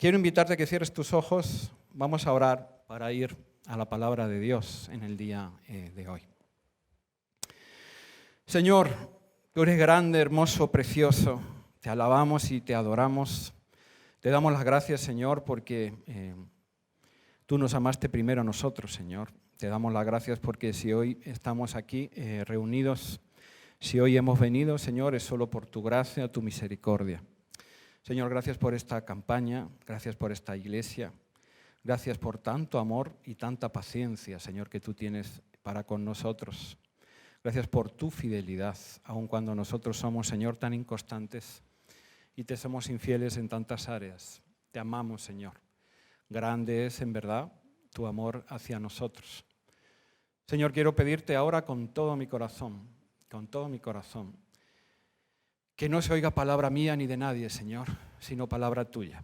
Quiero invitarte a que cierres tus ojos. Vamos a orar para ir a la palabra de Dios en el día de hoy. Señor, tú eres grande, hermoso, precioso. Te alabamos y te adoramos. Te damos las gracias, Señor, porque tú nos amaste primero a nosotros, Señor. Te damos las gracias porque si hoy estamos aquí reunidos, si hoy hemos venido, Señor, es solo por tu gracia, tu misericordia. Señor, gracias por esta campaña, gracias por esta iglesia, gracias por tanto amor y tanta paciencia, Señor, que tú tienes para con nosotros. Gracias por tu fidelidad, aun cuando nosotros somos, Señor, tan inconstantes y te somos infieles en tantas áreas. Te amamos, Señor. Grande es, en verdad, tu amor hacia nosotros. Señor, quiero pedirte ahora con todo mi corazón, que no se oiga palabra mía ni de nadie, Señor, sino palabra tuya.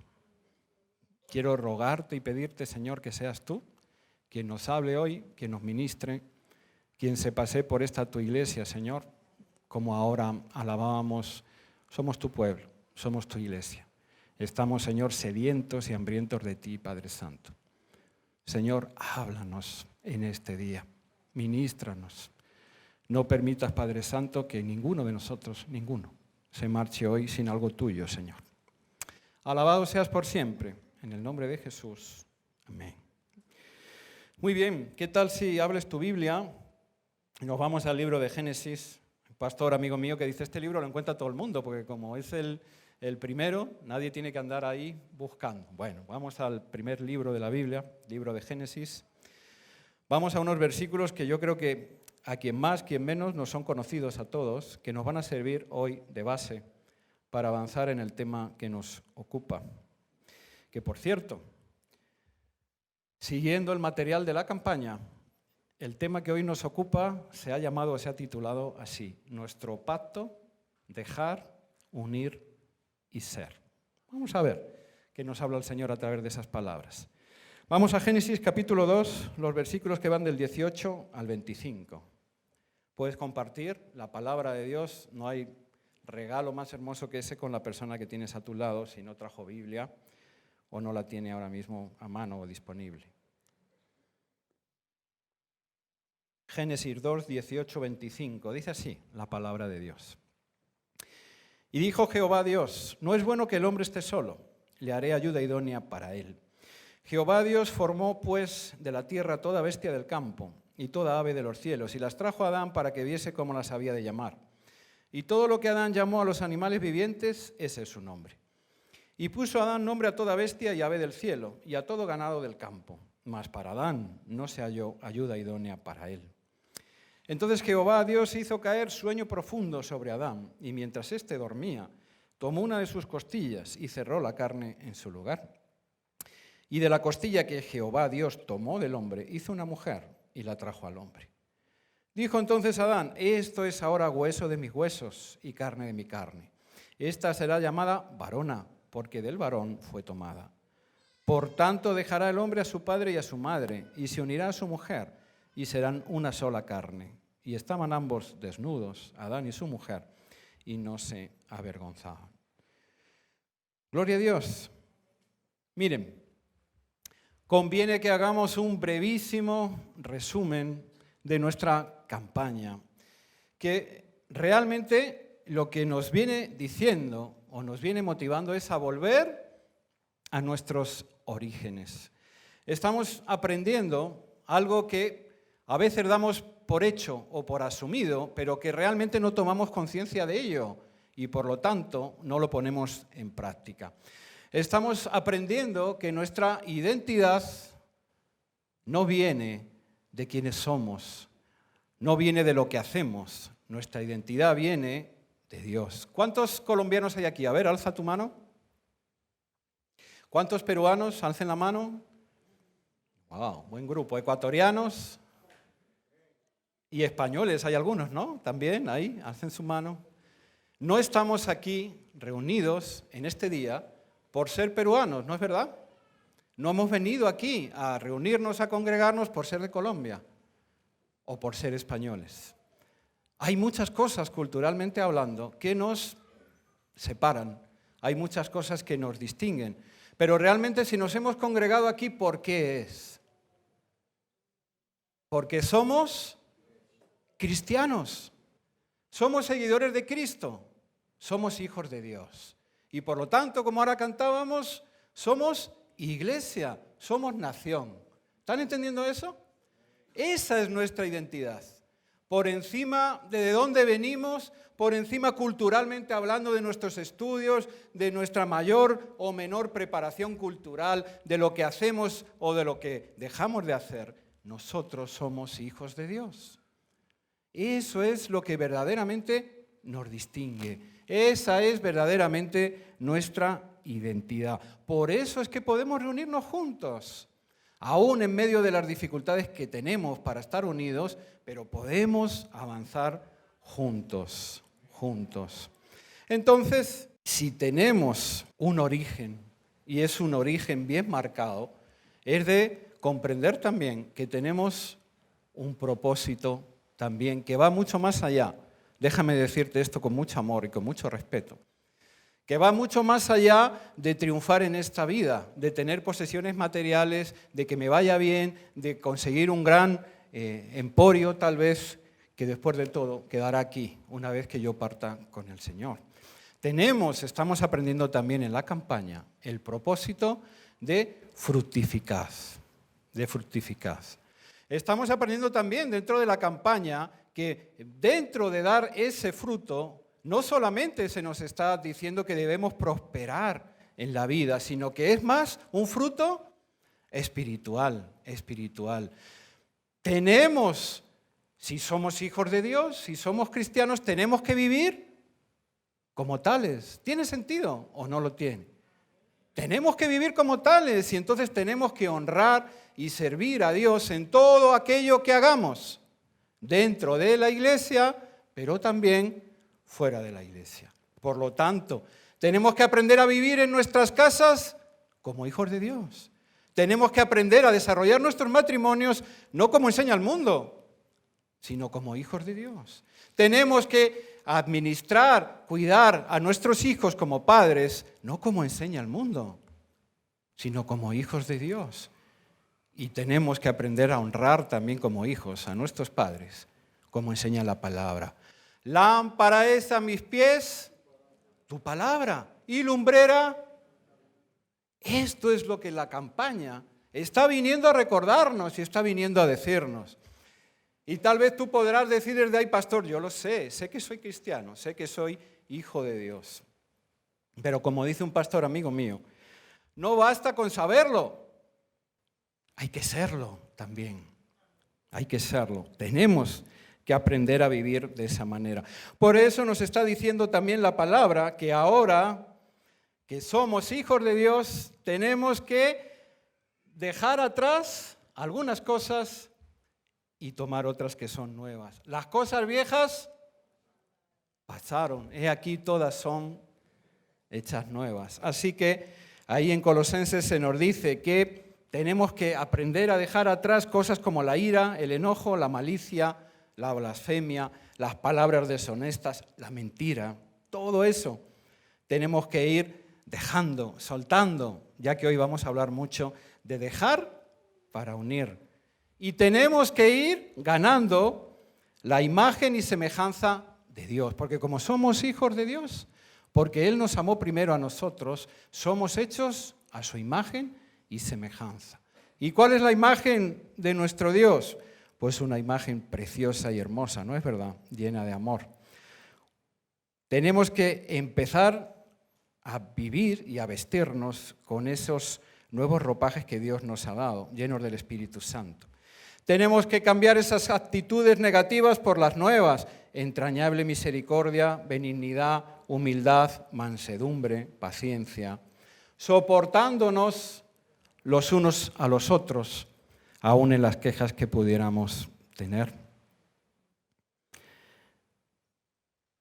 Quiero rogarte y pedirte, Señor, que seas tú quien nos hable hoy, quien nos ministre, quien se pase por esta tu iglesia, Señor, como ahora alabábamos, somos tu pueblo, somos tu iglesia. Estamos, Señor, sedientos y hambrientos de ti, Padre Santo. Señor, háblanos en este día, ministranos. No permitas, Padre Santo, que ninguno de nosotros, se marche hoy sin algo tuyo, Señor. Alabado seas por siempre, en el nombre de Jesús. Amén. Muy bien, ¿qué tal si hables tu Biblia? Nos vamos al libro de Génesis. Un pastor amigo mío que dice, este libro lo encuentra todo el mundo, porque como es el primero, nadie tiene que andar ahí buscando. Bueno, vamos al primer libro de la Biblia, libro de Génesis. Vamos a unos versículos que yo creo que a quien más, quien menos, nos son conocidos a todos, que nos van a servir hoy de base para avanzar en el tema que nos ocupa. Que, por cierto, siguiendo el material de la campaña, el tema que hoy nos ocupa se ha titulado así: Nuestro pacto, dejar, unir y ser. Vamos a ver qué nos habla el Señor a través de esas palabras. Vamos a Génesis capítulo 2, los versículos que van del 18 al 25. Puedes compartir la palabra de Dios, no hay regalo más hermoso que ese con la persona que tienes a tu lado, si no trajo Biblia o no la tiene ahora mismo a mano o disponible. Génesis 2, 18, 25, dice así la palabra de Dios. Y dijo Jehová Dios, no es bueno que el hombre esté solo, le haré ayuda idónea para él. Jehová Dios formó pues de la tierra toda bestia del campo y toda ave de los cielos, y las trajo a Adán para que viese cómo las había de llamar. Y todo lo que Adán llamó a los animales vivientes, ese es su nombre. Y puso Adán nombre a toda bestia y ave del cielo, y a todo ganado del campo. Mas para Adán no se halló ayuda idónea para él. Entonces Jehová Dios hizo caer sueño profundo sobre Adán, y mientras éste dormía, tomó una de sus costillas y cerró la carne en su lugar. Y de la costilla que Jehová Dios tomó del hombre, hizo una mujer y la trajo al hombre. Dijo entonces Adán, esto es ahora hueso de mis huesos y carne de mi carne. Esta será llamada varona, porque del varón fue tomada. Por tanto dejará el hombre a su padre y a su madre, y se unirá a su mujer, y serán una sola carne. Y estaban ambos desnudos, Adán y su mujer, y no se avergonzaban. Gloria a Dios. Miren, conviene que hagamos un brevísimo resumen de nuestra campaña, que realmente lo que nos viene diciendo o nos viene motivando es a volver a nuestros orígenes. Estamos aprendiendo algo que a veces damos por hecho o por asumido, pero que realmente no tomamos conciencia de ello y por lo tanto no lo ponemos en práctica. Estamos aprendiendo que nuestra identidad no viene de quienes somos, no viene de lo que hacemos. Nuestra identidad viene de Dios. ¿Cuántos colombianos hay aquí? A ver, alza tu mano. ¿Cuántos peruanos? Alcen la mano. Wow, buen grupo. Ecuatorianos y españoles, hay algunos, ¿no? También ahí, alcen su mano. No estamos aquí reunidos en este día por ser peruanos, ¿no es verdad? No hemos venido aquí a reunirnos, a congregarnos por ser de Colombia o por ser españoles. Hay muchas cosas, culturalmente hablando, que nos separan. Hay muchas cosas que nos distinguen. Pero realmente si nos hemos congregado aquí, ¿por qué es? Porque somos cristianos, somos seguidores de Cristo, somos hijos de Dios. Y por lo tanto, como ahora cantábamos, somos iglesia, somos nación. ¿Están entendiendo eso? Esa es nuestra identidad. Por encima de dónde venimos, por encima culturalmente hablando de nuestros estudios, de nuestra mayor o menor preparación cultural, de lo que hacemos o de lo que dejamos de hacer, nosotros somos hijos de Dios. Eso es lo que verdaderamente nos distingue. Esa es verdaderamente nuestra identidad. Por eso es que podemos reunirnos juntos, aún en medio de las dificultades que tenemos para estar unidos, pero podemos avanzar juntos. Entonces, si tenemos un origen, y es un origen bien marcado, es de comprender también que tenemos un propósito también que va mucho más allá. Déjame decirte esto con mucho amor y con mucho respeto. Que va mucho más allá de triunfar en esta vida, de tener posesiones materiales, de que me vaya bien, de conseguir un gran emporio tal vez, que después de todo quedará aquí una vez que yo parta con el Señor. Estamos aprendiendo también en la campaña el propósito de fructificar. Estamos aprendiendo también dentro de la campaña que dentro de dar ese fruto, no solamente se nos está diciendo que debemos prosperar en la vida, sino que es más un fruto espiritual. Tenemos, si somos hijos de Dios, si somos cristianos, tenemos que vivir como tales. ¿Tiene sentido o no lo tiene? Tenemos que vivir como tales y entonces tenemos que honrar y servir a Dios en todo aquello que hagamos, dentro de la iglesia, pero también fuera de la iglesia. Por lo tanto, tenemos que aprender a vivir en nuestras casas como hijos de Dios. Tenemos que aprender a desarrollar nuestros matrimonios no como enseña el mundo, sino como hijos de Dios. Tenemos que administrar, cuidar a nuestros hijos como padres, no como enseña el mundo, sino como hijos de Dios. Y tenemos que aprender a honrar también como hijos a nuestros padres, como enseña la palabra. Lámpara es a mis pies tu palabra y lumbrera. Esto es lo que la campaña está viniendo a recordarnos y está viniendo a decirnos. Y tal vez tú podrás decir desde ahí, pastor, yo lo sé que soy cristiano, sé que soy hijo de Dios. Pero como dice un pastor amigo mío, no basta con saberlo, hay que serlo también. Hay que serlo. Tenemos que aprender a vivir de esa manera. Por eso nos está diciendo también la palabra que ahora que somos hijos de Dios, tenemos que dejar atrás algunas cosas y tomar otras que son nuevas. Las cosas viejas pasaron, he aquí todas son hechas nuevas. Así que ahí en Colosenses se nos dice que tenemos que aprender a dejar atrás cosas como la ira, el enojo, la malicia, la blasfemia, las palabras deshonestas, la mentira, todo eso tenemos que ir dejando, soltando, ya que hoy vamos a hablar mucho de dejar para unir. Y tenemos que ir ganando la imagen y semejanza de Dios, porque como somos hijos de Dios, porque Él nos amó primero a nosotros, somos hechos a su imagen y semejanza. ¿Y cuál es la imagen de nuestro Dios? Pues una imagen preciosa y hermosa, ¿no es verdad? Llena de amor. Tenemos que empezar a vivir y a vestirnos con esos nuevos ropajes que Dios nos ha dado, llenos del Espíritu Santo. Tenemos que cambiar esas actitudes negativas por las nuevas, entrañable misericordia, benignidad, humildad, mansedumbre, paciencia, soportándonos los unos a los otros, aún en las quejas que pudiéramos tener.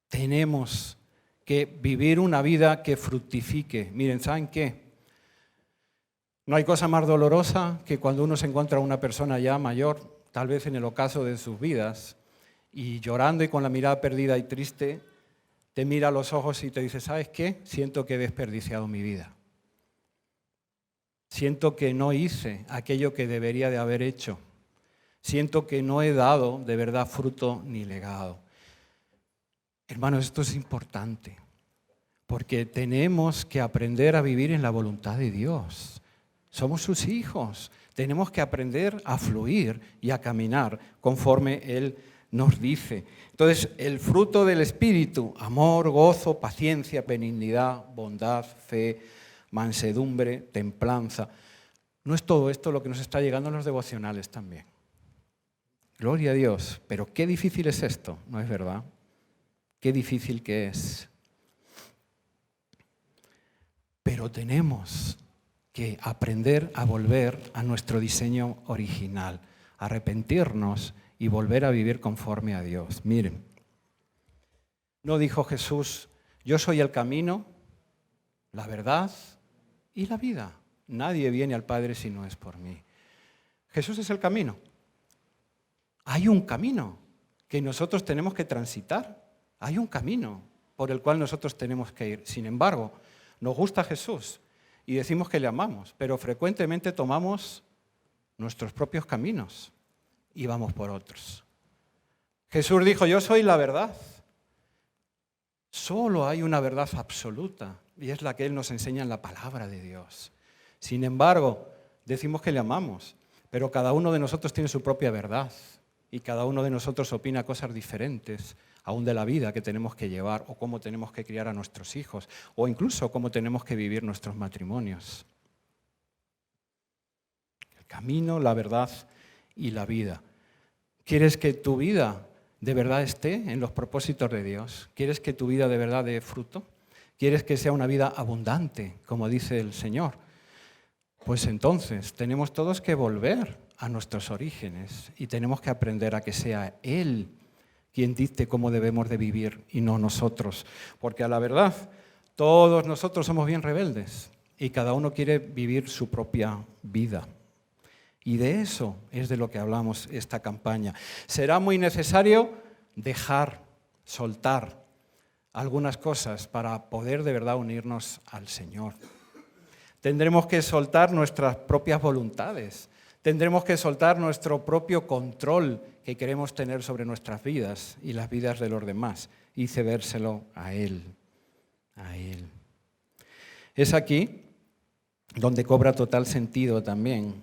Tenemos que vivir una vida que fructifique. Miren, ¿saben qué? No hay cosa más dolorosa que cuando uno se encuentra a una persona ya mayor, tal vez en el ocaso de sus vidas, y llorando y con la mirada perdida y triste, te mira a los ojos y te dice, ¿sabes qué? Siento que he desperdiciado mi vida. Siento que no hice aquello que debería de haber hecho. Siento que no he dado de verdad fruto ni legado. Hermanos, esto es importante, porque tenemos que aprender a vivir en la voluntad de Dios. Somos sus hijos. Tenemos que aprender a fluir y a caminar conforme Él nos dice. Entonces, el fruto del Espíritu: amor, gozo, paciencia, benignidad, bondad, fe, mansedumbre, templanza. ¿No es todo esto lo que nos está llegando en los devocionales también? Gloria a Dios. Pero qué difícil es esto, ¿no es verdad? Qué difícil que es. Pero tenemos que aprender a volver a nuestro diseño original, arrepentirnos y volver a vivir conforme a Dios. Miren, ¿no dijo Jesús: yo soy el camino, la verdad y la vida? Nadie viene al Padre si no es por mí. Jesús es el camino. Hay un camino que nosotros tenemos que transitar. Hay un camino por el cual nosotros tenemos que ir. Sin embargo, nos gusta Jesús y decimos que le amamos, pero frecuentemente tomamos nuestros propios caminos y vamos por otros. Jesús dijo: yo soy la verdad. Solo hay una verdad absoluta y es la que Él nos enseña en la palabra de Dios. Sin embargo, decimos que le amamos, pero cada uno de nosotros tiene su propia verdad y cada uno de nosotros opina cosas diferentes, aún de la vida que tenemos que llevar, o cómo tenemos que criar a nuestros hijos, o incluso cómo tenemos que vivir nuestros matrimonios. El camino, la verdad y la vida. ¿Quieres que tu vida de verdad esté en los propósitos de Dios? ¿Quieres que tu vida de verdad dé fruto? ¿Quieres que sea una vida abundante, como dice el Señor? Pues entonces tenemos todos que volver a nuestros orígenes y tenemos que aprender a que sea Él quien dicte cómo debemos de vivir y no nosotros. Porque a la verdad, todos nosotros somos bien rebeldes y cada uno quiere vivir su propia vida. Y de eso es de lo que hablamos esta campaña. Será muy necesario dejar, soltar algunas cosas para poder de verdad unirnos al Señor. Tendremos que soltar nuestras propias voluntades. Tendremos que soltar nuestro propio control que queremos tener sobre nuestras vidas y las vidas de los demás y cedérselo a Él. A Él. Es aquí donde cobra total sentido también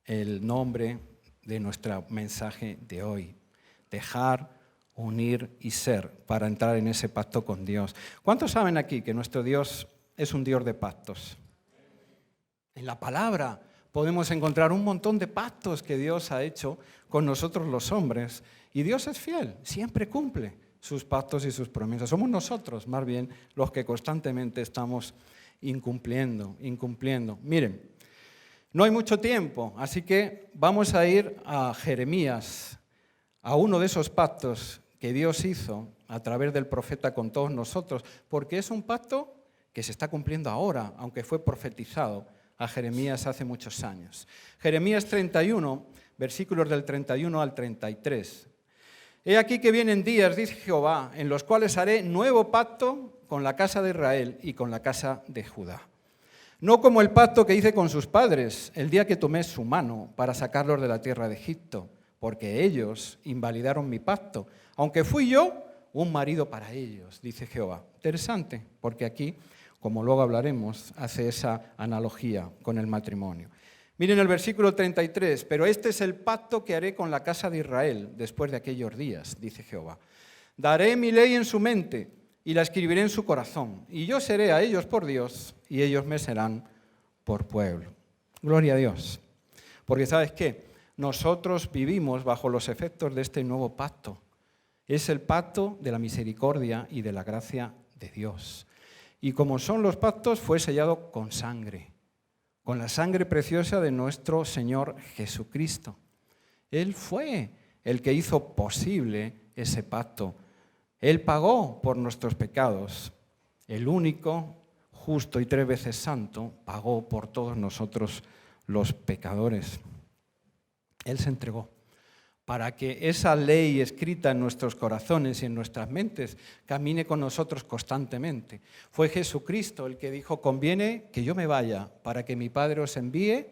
el nombre de nuestro mensaje de hoy: dejar, unir y ser, para entrar en ese pacto con Dios. ¿Cuántos saben aquí que nuestro Dios es un Dios de pactos? En la palabra podemos encontrar un montón de pactos que Dios ha hecho con nosotros los hombres. Y Dios es fiel, siempre cumple sus pactos y sus promesas. Somos nosotros, más bien, los que constantemente estamos incumpliendo. Miren, no hay mucho tiempo, así que vamos a ir a Jeremías, a uno de esos pactos que Dios hizo a través del profeta con todos nosotros, porque es un pacto que se está cumpliendo ahora, aunque fue profetizado a Jeremías hace muchos años. Jeremías 31, versículos del 31 al 33. He aquí que vienen días, dice Jehová, en los cuales haré nuevo pacto con la casa de Israel y con la casa de Judá. No como el pacto que hice con sus padres el día que tomé su mano para sacarlos de la tierra de Egipto, porque ellos invalidaron mi pacto, aunque fui yo un marido para ellos, dice Jehová. Interesante, porque aquí, como luego hablaremos, hace esa analogía con el matrimonio. Miren el versículo 33, pero este es el pacto que haré con la casa de Israel después de aquellos días, dice Jehová. Daré mi ley en su mente y la escribiré en su corazón, y yo seré a ellos por Dios, y ellos me serán por pueblo. Gloria a Dios. Porque ¿sabes qué? Nosotros vivimos bajo los efectos de este nuevo pacto. Es el pacto de la misericordia y de la gracia de Dios. Y como son los pactos, fue sellado con sangre, con la sangre preciosa de nuestro Señor Jesucristo. Él fue el que hizo posible ese pacto. Él pagó por nuestros pecados. El único, justo y 3 veces santo, pagó por todos nosotros los pecadores. Él se entregó para que esa ley escrita en nuestros corazones y en nuestras mentes camine con nosotros constantemente. Fue Jesucristo el que dijo, conviene que yo me vaya para que mi Padre os envíe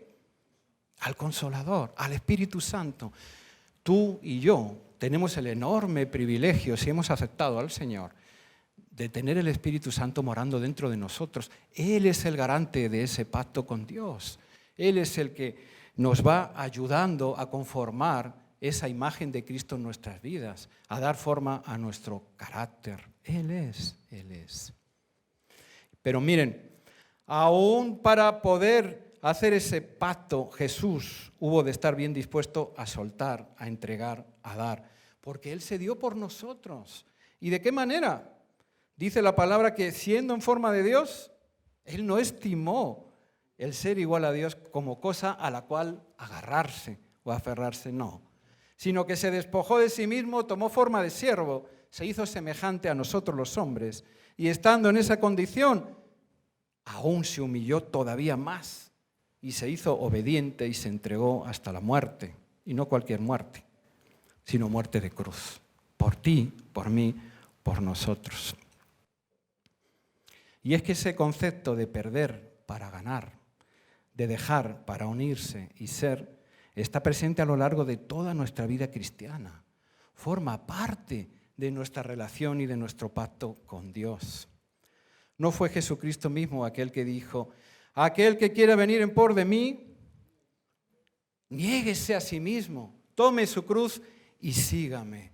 al Consolador, al Espíritu Santo. Tú y yo tenemos el enorme privilegio, si hemos aceptado al Señor, de tener el Espíritu Santo morando dentro de nosotros. Él es el garante de ese pacto con Dios. Él es el que nos va ayudando a conformar esa imagen de Cristo en nuestras vidas, a dar forma a nuestro carácter. Él es. Pero miren, aún para poder hacer ese pacto, Jesús hubo de estar bien dispuesto a soltar, a entregar, a dar, porque Él se dio por nosotros. ¿Y de qué manera? Dice la palabra que siendo en forma de Dios, Él no estimó el ser igual a Dios como cosa a la cual agarrarse o aferrarse, no. Sino que se despojó de sí mismo, tomó forma de siervo, se hizo semejante a nosotros los hombres, y estando en esa condición, aún se humilló todavía más, y se hizo obediente y se entregó hasta la muerte, y no cualquier muerte, sino muerte de cruz, por ti, por mí, por nosotros. Y es que ese concepto de perder para ganar, de dejar para unirse y ser, está presente a lo largo de toda nuestra vida cristiana. Forma parte de nuestra relación y de nuestro pacto con Dios. ¿No fue Jesucristo mismo aquel que dijo, aquel que quiera venir en pos de mí, niéguese a sí mismo, tome su cruz y sígame?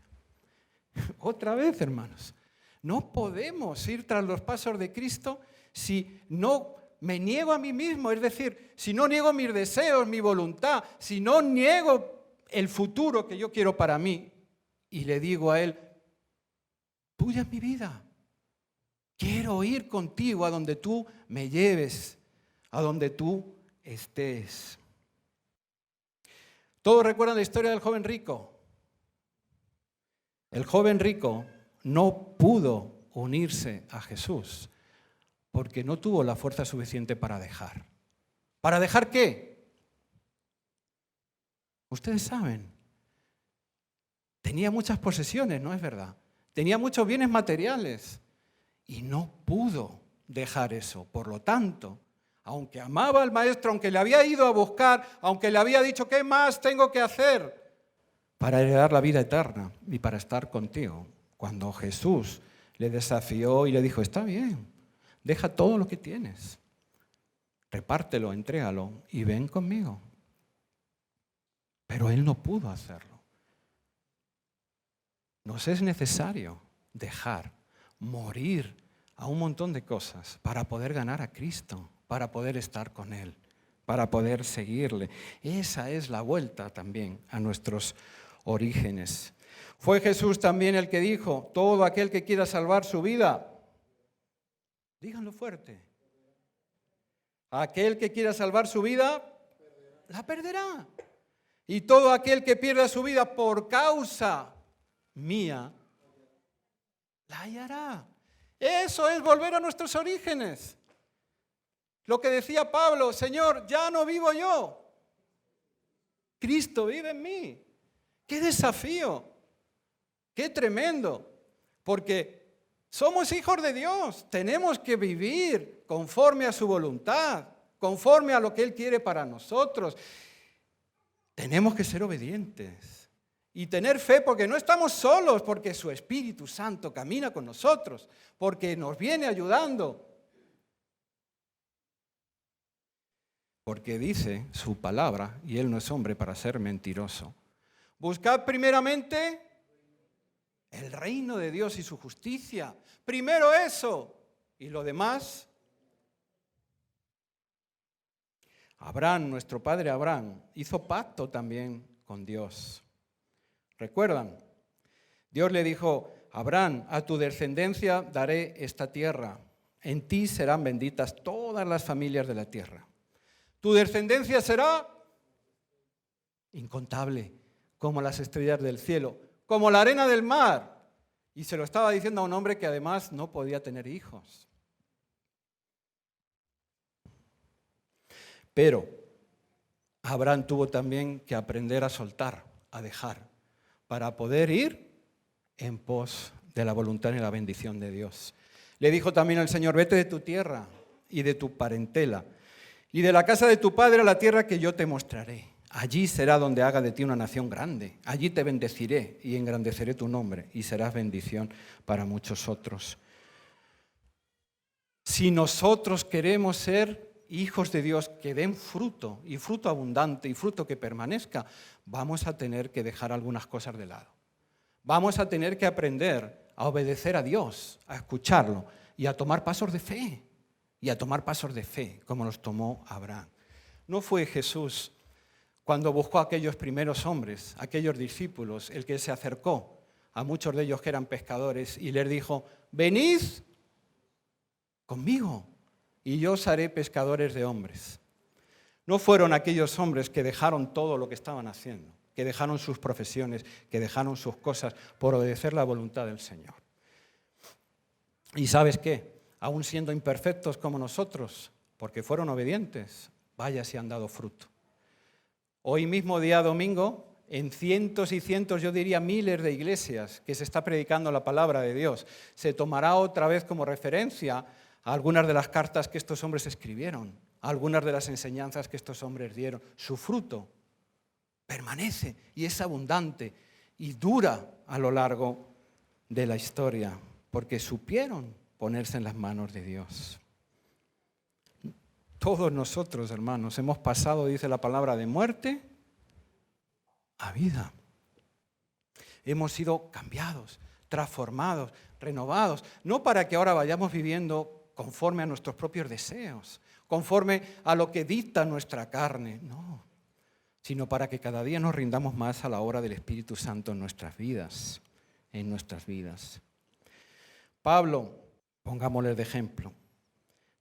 Otra vez, hermanos, no podemos ir tras los pasos de Cristo si no me niego a mí mismo, es decir, si no niego mis deseos, mi voluntad, si no niego el futuro que yo quiero para mí y le digo a Él, tuya es mi vida, quiero ir contigo a donde tú me lleves, a donde tú estés. ¿Todos recuerdan la historia del joven rico? El joven rico no pudo unirse a Jesús porque no tuvo la fuerza suficiente para dejar. ¿Para dejar qué? Ustedes saben. Tenía muchas posesiones, ¿no es verdad? Tenía muchos bienes materiales y no pudo dejar eso. Por lo tanto, aunque amaba al maestro, aunque le había ido a buscar, aunque le había dicho, ¿qué más tengo que hacer para heredar la vida eterna y para estar contigo? Cuando Jesús le desafió y le dijo, está bien, deja todo lo que tienes, repártelo, entrégalo y ven conmigo. Pero él no pudo hacerlo. Nos es necesario dejar, morir a un montón de cosas para poder ganar a Cristo, para poder estar con Él, para poder seguirle. Esa es la vuelta también a nuestros orígenes. Fue Jesús también el que dijo, todo aquel que quiera salvar su vida, díganlo fuerte, aquel que quiera salvar su vida, la perderá. Y todo aquel que pierda su vida por causa mía, la hallará. Eso es volver a nuestros orígenes. Lo que decía Pablo, Señor, ya no vivo yo, Cristo vive en mí. ¡Qué desafío! ¡Qué tremendo! Porque somos hijos de Dios, tenemos que vivir conforme a su voluntad, conforme a lo que Él quiere para nosotros. Tenemos que ser obedientes y tener fe porque no estamos solos, porque su Espíritu Santo camina con nosotros, porque nos viene ayudando. Porque dice su palabra, y Él no es hombre para ser mentiroso. Buscad primeramente el reino de Dios y su justicia. Primero eso, y lo demás. Abraham, nuestro padre Abraham, hizo pacto también con Dios. ¿Recuerdan? Dios le dijo, Abraham, a tu descendencia daré esta tierra. En ti serán benditas todas las familias de la tierra. Tu descendencia será incontable, como las estrellas del cielo, como la arena del mar. Y se lo estaba diciendo a un hombre que además no podía tener hijos. Pero Abraham tuvo también que aprender a soltar, a dejar, para poder ir en pos de la voluntad y la bendición de Dios. Le dijo también al Señor, vete de tu tierra y de tu parentela y de la casa de tu padre a la tierra que yo te mostraré. Allí será donde haga de ti una nación grande. Allí te bendeciré y engrandeceré tu nombre y serás bendición para muchos otros. Si nosotros queremos ser hijos de Dios que den fruto, y fruto abundante, y fruto que permanezca, vamos a tener que dejar algunas cosas de lado. Vamos a tener que aprender a obedecer a Dios, a escucharlo, y a tomar pasos de fe, como los tomó Abraham. No fue Jesús, cuando buscó a aquellos primeros hombres, aquellos discípulos, el que se acercó a muchos de ellos que eran pescadores y les dijo, venid conmigo y yo os haré pescadores de hombres. No fueron aquellos hombres que dejaron todo lo que estaban haciendo, que dejaron sus profesiones, que dejaron sus cosas por obedecer la voluntad del Señor. ¿Y sabes qué? Aún siendo imperfectos como nosotros, porque fueron obedientes, vaya si han dado fruto. Hoy mismo, día domingo, en cientos y cientos, yo diría miles de iglesias que se está predicando la palabra de Dios, se tomará otra vez como referencia a algunas de las cartas que estos hombres escribieron, a algunas de las enseñanzas que estos hombres dieron. Su fruto permanece y es abundante y dura a lo largo de la historia, porque supieron ponerse en las manos de Dios. Todos nosotros, hermanos, hemos pasado, dice la palabra, de muerte a vida. Hemos sido cambiados, transformados, renovados, no para que ahora vayamos viviendo conforme a nuestros propios deseos, conforme a lo que dicta nuestra carne, no, sino para que cada día nos rindamos más a la obra del Espíritu Santo en nuestras vidas, Pablo, pongámosle de ejemplo,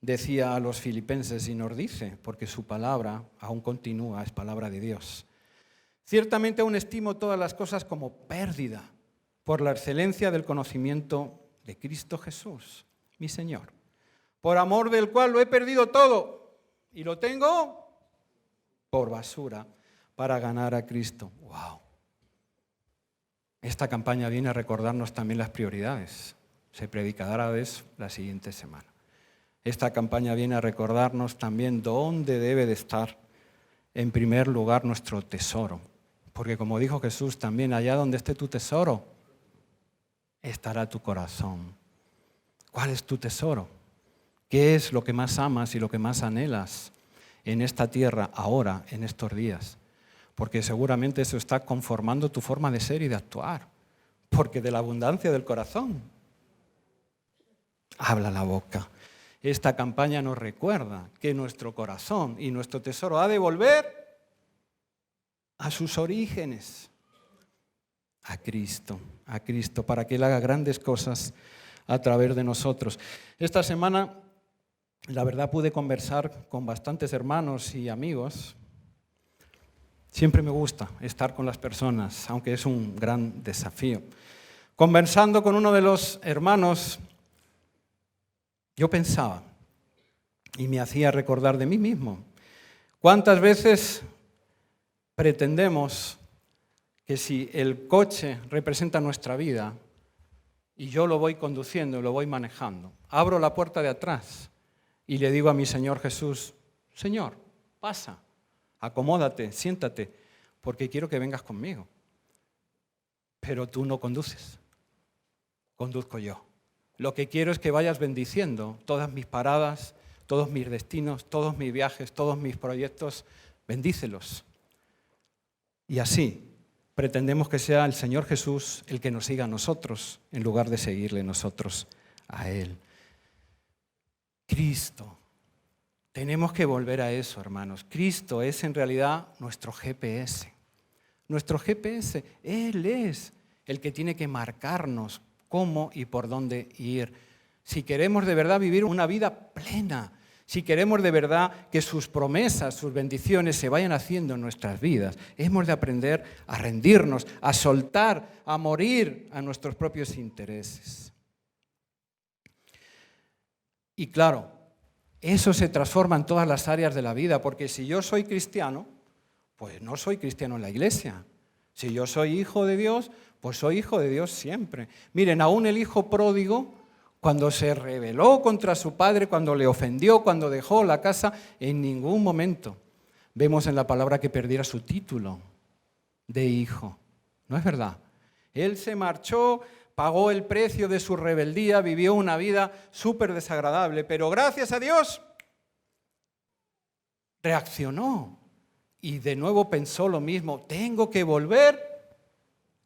decía a los filipenses y nos dice, porque su palabra aún continúa, es palabra de Dios. Ciertamente aún estimo todas las cosas como pérdida por la excelencia del conocimiento de Cristo Jesús, mi Señor, por amor del cual lo he perdido todo y lo tengo por basura para ganar a Cristo. ¡Wow! Esta campaña viene a recordarnos también las prioridades. Se predicará de eso la siguiente semana. Esta campaña viene a recordarnos también dónde debe de estar en primer lugar nuestro tesoro. Porque como dijo Jesús también, allá donde esté tu tesoro, estará tu corazón. ¿Cuál es tu tesoro? ¿Qué es lo que más amas y lo que más anhelas en esta tierra ahora, en estos días? Porque seguramente eso está conformando tu forma de ser y de actuar. Porque de la abundancia del corazón habla la boca. Esta campaña nos recuerda que nuestro corazón y nuestro tesoro ha de volver a sus orígenes, a Cristo, para que Él haga grandes cosas a través de nosotros. Esta semana, la verdad, pude conversar con bastantes hermanos y amigos. Siempre me gusta estar con las personas, aunque es un gran desafío. Conversando con uno de los hermanos, yo pensaba y me hacía recordar de mí mismo. ¿Cuántas veces pretendemos que si el coche representa nuestra vida y yo lo voy conduciendo, lo voy manejando, abro la puerta de atrás y le digo a mi Señor Jesús, Señor, pasa, acomódate, siéntate, porque quiero que vengas conmigo. Pero tú no conduces, conduzco yo. Lo que quiero es que vayas bendiciendo todas mis paradas, todos mis destinos, todos mis viajes, todos mis proyectos, bendícelos. Y así pretendemos que sea el Señor Jesús el que nos siga a nosotros, en lugar de seguirle nosotros a Él. Cristo. Tenemos que volver a eso, hermanos. Cristo es en realidad nuestro GPS. Nuestro GPS, Él es el que tiene que marcarnos cómo y por dónde ir. Si queremos de verdad vivir una vida plena, si queremos de verdad que sus promesas, sus bendiciones se vayan haciendo en nuestras vidas, hemos de aprender a rendirnos, a soltar, a morir a nuestros propios intereses. Y claro, eso se transforma en todas las áreas de la vida, porque si yo soy cristiano, pues no soy cristiano en la iglesia. Si yo soy hijo de Dios, pues soy hijo de Dios siempre. Miren, aún el hijo pródigo, cuando se rebeló contra su padre, cuando le ofendió, cuando dejó la casa, en ningún momento vemos en la palabra que perdiera su título de hijo. ¿No es verdad? Él se marchó, pagó el precio de su rebeldía, vivió una vida súper desagradable, pero gracias a Dios reaccionó y de nuevo pensó lo mismo: tengo que volver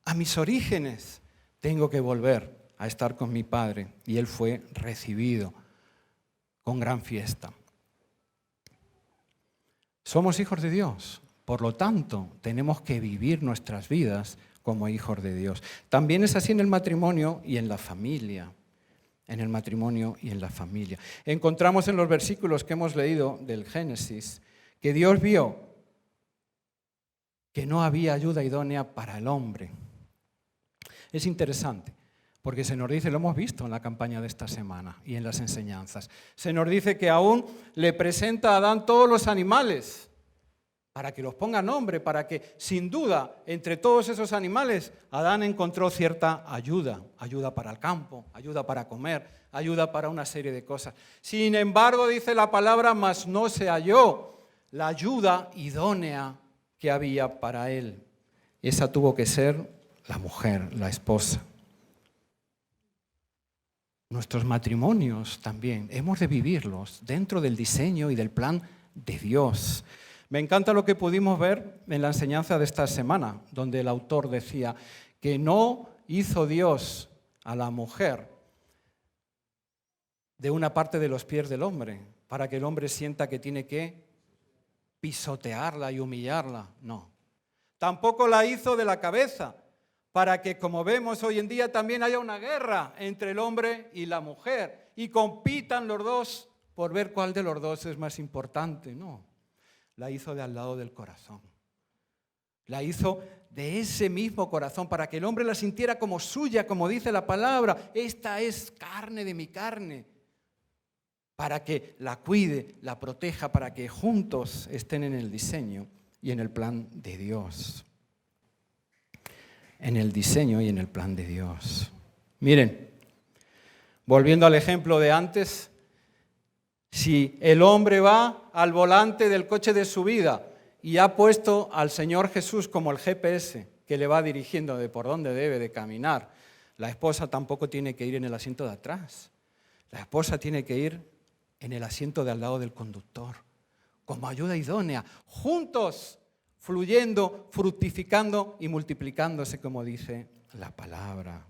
a mis orígenes, tengo que volver a estar con mi padre. Y él fue recibido con gran fiesta. Somos hijos de Dios, por lo tanto, tenemos que vivir nuestras vidas como hijos de Dios. También es así en el matrimonio y en la familia. En el matrimonio y en la familia. Encontramos en los versículos que hemos leído del Génesis que Dios vio que no había ayuda idónea para el hombre. Es interesante, porque se nos dice, lo hemos visto en la campaña de esta semana y en las enseñanzas, se nos dice que aún le presenta a Adán todos los animales para que los ponga nombre, para que sin duda entre todos esos animales Adán encontró cierta ayuda, ayuda para el campo, ayuda para comer, ayuda para una serie de cosas. Sin embargo, dice la palabra, mas no se halló la ayuda idónea que había para él. Esa tuvo que ser la mujer, la esposa. Nuestros matrimonios también hemos de vivirlos dentro del diseño y del plan de Dios. Me encanta lo que pudimos ver en la enseñanza de esta semana, donde el autor decía que no hizo Dios a la mujer de una parte de los pies del hombre, para que el hombre sienta que tiene que pisotearla y humillarla. No. Tampoco la hizo de la cabeza, para que, como vemos hoy en día, también haya una guerra entre el hombre y la mujer y compitan los dos por ver cuál de los dos es más importante. No. La hizo de al lado del corazón. La hizo de ese mismo corazón para que el hombre la sintiera como suya, como dice la palabra. Esta es carne de mi carne. Para que la cuide, la proteja, para que juntos estén en el diseño y en el plan de Dios. En el diseño y en el plan de Dios. Miren, volviendo al ejemplo de antes, si el hombre va al volante del coche de su vida y ha puesto al Señor Jesús como el GPS que le va dirigiendo de por dónde debe de caminar, la esposa tampoco tiene que ir en el asiento de atrás. La esposa tiene que ir en el asiento de al lado del conductor, como ayuda idónea, juntos, fluyendo, fructificando y multiplicándose, como dice la palabra.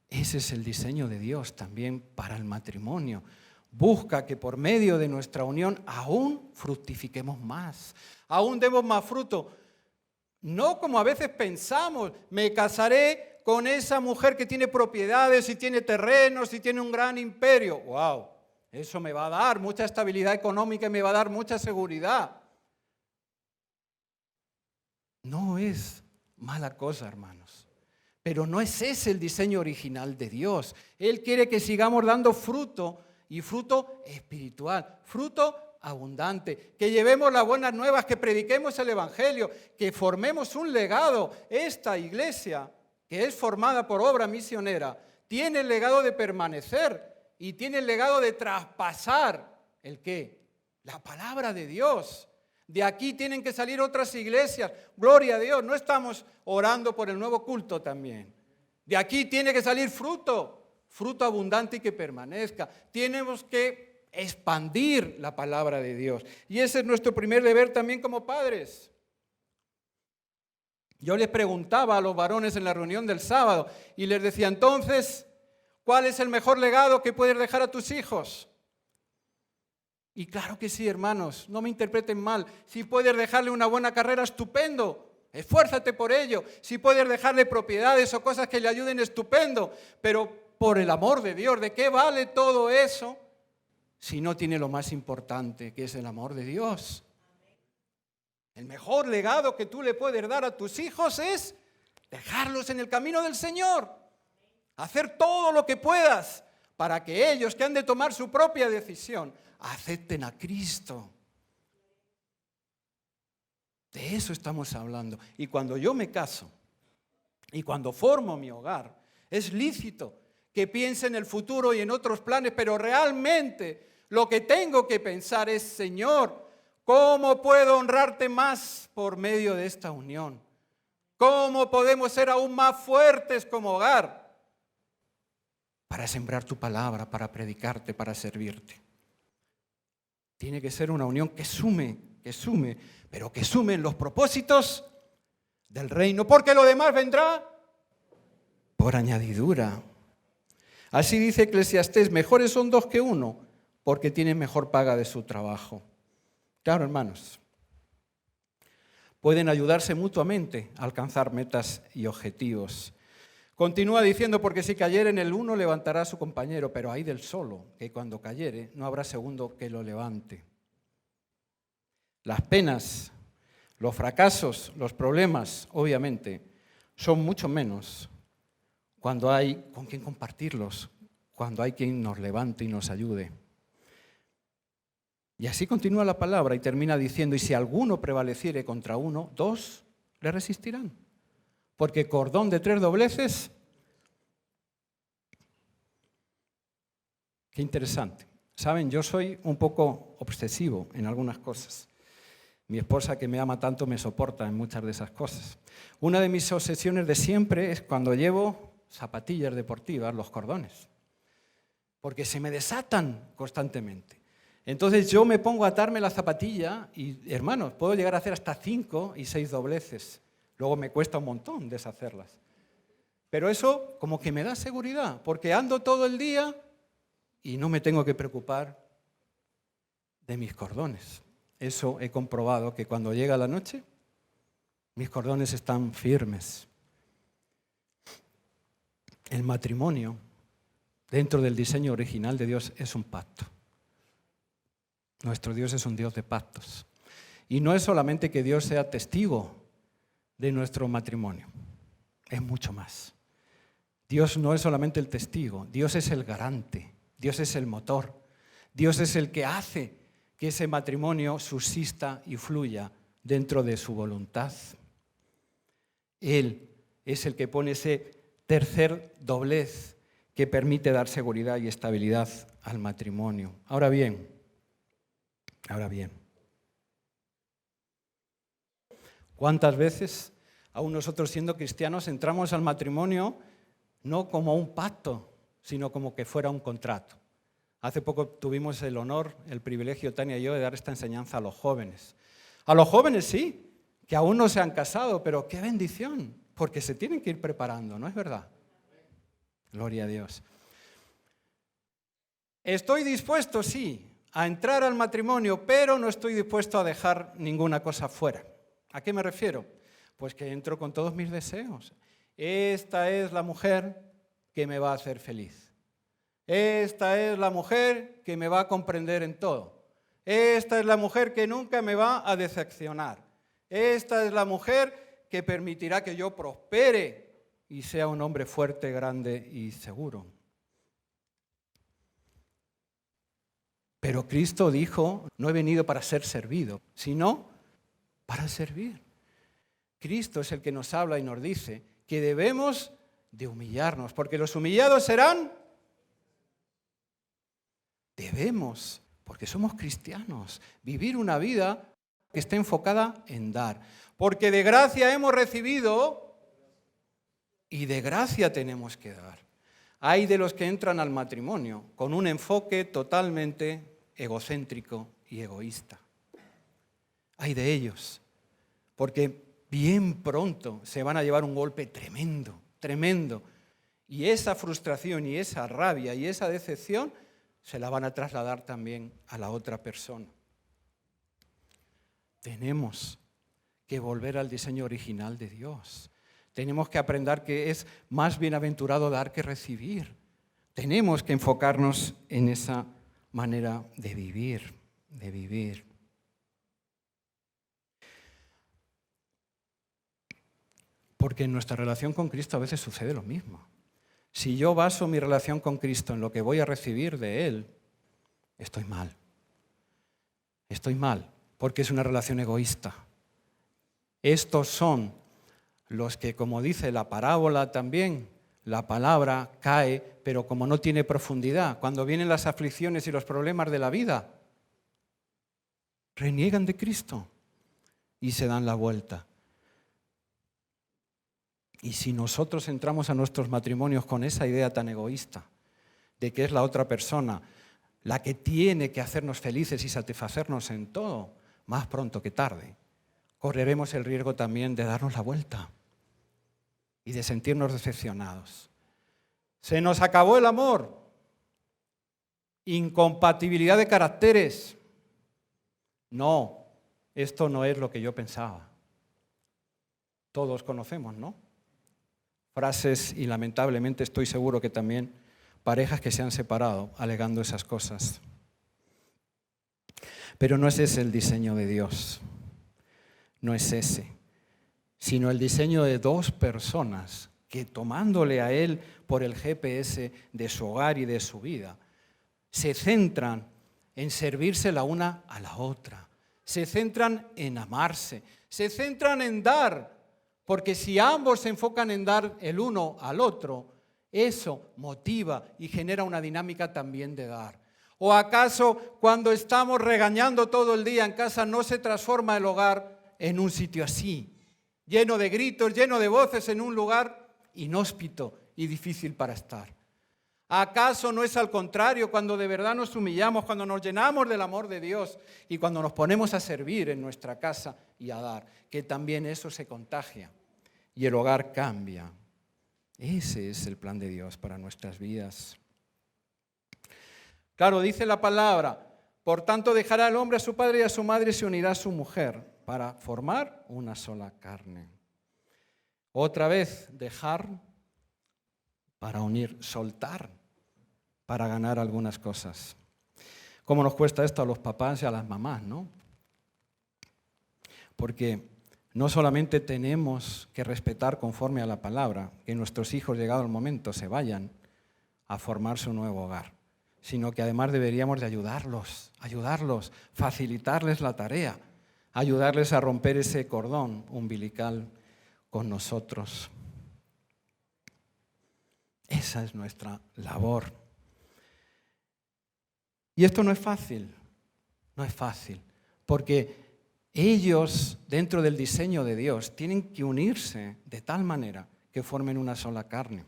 Ese es el diseño de Dios también para el matrimonio. Busca que por medio de nuestra unión aún fructifiquemos más, aún demos más fruto. No como a veces pensamos, me casaré con esa mujer que tiene propiedades y tiene terrenos y tiene un gran imperio. ¡Wow! Eso me va a dar mucha estabilidad económica y me va a dar mucha seguridad. No es mala cosa, hermanos. Pero no es ese el diseño original de Dios. Él quiere que sigamos dando fruto, y fruto espiritual, fruto abundante, que llevemos las buenas nuevas, que prediquemos el Evangelio, que formemos un legado. Esta iglesia, que es formada por obra misionera, tiene el legado de permanecer y tiene el legado de traspasar ¿el qué? La palabra de Dios. De aquí tienen que salir otras iglesias. Gloria a Dios, no estamos orando por el nuevo culto también. De aquí tiene que salir fruto, fruto abundante y que permanezca. Tenemos que expandir la palabra de Dios. Y ese es nuestro primer deber también como padres. Yo les preguntaba a los varones en la reunión del sábado y les decía, entonces, ¿cuál es el mejor legado que puedes dejar a tus hijos? Y claro que sí, hermanos, no me interpreten mal. Si puedes dejarle una buena carrera, estupendo. Esfuérzate por ello. Si puedes dejarle propiedades o cosas que le ayuden, estupendo. Pero por el amor de Dios, ¿de qué vale todo eso si no tiene lo más importante, que es el amor de Dios? El mejor legado que tú le puedes dar a tus hijos es dejarlos en el camino del Señor. Hacer todo lo que puedas para que ellos, que han de tomar su propia decisión, acepten a Cristo. De eso estamos hablando. Y cuando yo me caso y cuando formo mi hogar, es lícito que piense en el futuro y en otros planes, pero realmente lo que tengo que pensar es, Señor, ¿cómo puedo honrarte más por medio de esta unión? ¿Cómo podemos ser aún más fuertes como hogar para sembrar tu palabra, para predicarte, para servirte? Tiene que ser una unión que sume, pero que sume en los propósitos del reino, porque lo demás vendrá por añadidura. Así dice Eclesiastés, mejores son dos que uno, porque tienen mejor paga de su trabajo. Claro, hermanos, pueden ayudarse mutuamente a alcanzar metas y objetivos. Continúa diciendo, porque si cayere en el uno, levantará a su compañero, pero hay del solo, que cuando cayere no habrá segundo que lo levante. Las penas, los fracasos, los problemas, obviamente, son mucho menos cuando hay con quien compartirlos, cuando hay quien nos levante y nos ayude. Y así continúa la palabra y termina diciendo, y si alguno prevaleciere contra uno, dos le resistirán. Porque cordón de 3 dobleces, qué interesante. Saben, yo soy un poco obsesivo en algunas cosas. Mi esposa, que me ama tanto, me soporta en muchas de esas cosas. Una de mis obsesiones de siempre es cuando llevo zapatillas deportivas, los cordones, porque se me desatan constantemente. Entonces yo me pongo a atarme la zapatilla y, hermanos, puedo llegar a hacer hasta 5 y 6 dobleces. Luego me cuesta un montón deshacerlas. Pero eso como que me da seguridad, porque ando todo el día y no me tengo que preocupar de mis cordones. Eso he comprobado, que cuando llega la noche, mis cordones están firmes. El matrimonio, dentro del diseño original de Dios, es un pacto. Nuestro Dios es un Dios de pactos. Y no es solamente que Dios sea testigo de nuestro matrimonio, es mucho más. Dios no es solamente el testigo, Dios es el garante, Dios es el motor, Dios es el que hace que ese matrimonio subsista y fluya dentro de su voluntad. Él es el que pone ese tercer doblez que permite dar seguridad y estabilidad al matrimonio. Ahora bien, ¿cuántas veces, aún nosotros siendo cristianos, entramos al matrimonio no como un pacto, sino como que fuera un contrato? Hace poco tuvimos el honor, el privilegio, Tania y yo, de dar esta enseñanza a los jóvenes. A los jóvenes sí, que aún no se han casado, pero qué bendición, porque se tienen que ir preparando, ¿no es verdad? Gloria a Dios. Estoy dispuesto, sí, a entrar al matrimonio, pero no estoy dispuesto a dejar ninguna cosa fuera. ¿A qué me refiero? Pues que entro con todos mis deseos. Esta es la mujer que me va a hacer feliz. Esta es la mujer que me va a comprender en todo. Esta es la mujer que nunca me va a decepcionar. Esta es la mujer que permitirá que yo prospere y sea un hombre fuerte, grande y seguro. Pero Cristo dijo, no he venido para ser servido, sino para servir. Cristo es el que nos habla y nos dice que debemos de humillarnos, porque los humillados serán. Debemos, porque somos cristianos, vivir una vida que esté enfocada en dar. Porque de gracia hemos recibido y de gracia tenemos que dar. Hay de los que entran al matrimonio con un enfoque totalmente egocéntrico y egoísta. Hay de ellos, porque bien pronto se van a llevar un golpe tremendo, tremendo. Y esa frustración y esa rabia y esa decepción se la van a trasladar también a la otra persona. Tenemos que volver al diseño original de Dios. Tenemos que aprender que es más bienaventurado dar que recibir. Tenemos que enfocarnos en esa manera de vivir, Porque en nuestra relación con Cristo a veces sucede lo mismo. Si yo baso mi relación con Cristo en lo que voy a recibir de Él, estoy mal. Estoy mal, porque es una relación egoísta. Estos son los que, como dice la parábola también, la palabra cae, pero como no tiene profundidad, cuando vienen las aflicciones y los problemas de la vida, reniegan de Cristo y se dan la vuelta. Y si nosotros entramos a nuestros matrimonios con esa idea tan egoísta de que es la otra persona la que tiene que hacernos felices y satisfacernos en todo, más pronto que tarde, correremos el riesgo también de darnos la vuelta y de sentirnos decepcionados. Se nos acabó el amor, incompatibilidad de caracteres. No, esto no es lo que yo pensaba. Todos conocemos, ¿no? Frases y lamentablemente estoy seguro que también parejas que se han separado alegando esas cosas. Pero no es ese el diseño de Dios, no es ese, sino el diseño de dos personas que tomándole a Él por el GPS de su hogar y de su vida, se centran en servirse la una a la otra, se centran en amarse, se centran en dar, porque si ambos se enfocan en dar el uno al otro, eso motiva y genera una dinámica también de dar. ¿O acaso cuando estamos regañando todo el día en casa no se transforma el hogar en un sitio así, lleno de gritos, lleno de voces, en un lugar inhóspito y difícil para estar? ¿Acaso no es al contrario cuando de verdad nos humillamos, cuando nos llenamos del amor de Dios y cuando nos ponemos a servir en nuestra casa y a dar, que también eso se contagia y el hogar cambia? Ese es el plan de Dios para nuestras vidas. Claro, dice la palabra, por tanto dejará el hombre a su padre y a su madre y se unirá a su mujer para formar una sola carne. Otra vez, dejar para unir, soltar para ganar algunas cosas. ¿Cómo nos cuesta esto a los papás y a las mamás, no? Porque no solamente tenemos que respetar conforme a la palabra, que nuestros hijos, llegado el momento, se vayan a formar su nuevo hogar, sino que además deberíamos de ayudarlos, facilitarles la tarea, ayudarles a romper ese cordón umbilical con nosotros. Esa es nuestra labor. Y esto no es fácil, porque ellos, dentro del diseño de Dios, tienen que unirse de tal manera que formen una sola carne.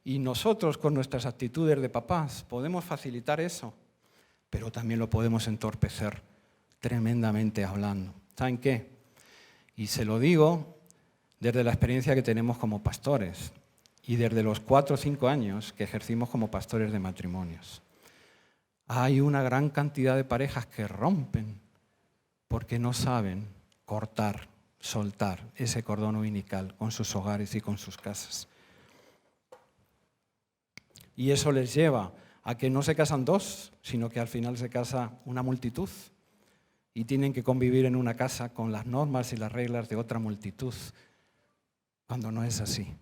Y nosotros, con nuestras actitudes de papás, podemos facilitar eso, pero también lo podemos entorpecer tremendamente hablando. ¿Saben qué? Y se lo digo desde la experiencia que tenemos como pastores y desde los 4 o 5 años que ejercimos como pastores de matrimonios. Hay una gran cantidad de parejas que rompen porque no saben cortar, soltar ese cordón umbilical con sus hogares y con sus casas. Y eso les lleva a que no se casan dos, sino que al final se casa una multitud. Y tienen que convivir en una casa con las normas y las reglas de otra multitud, cuando no es así.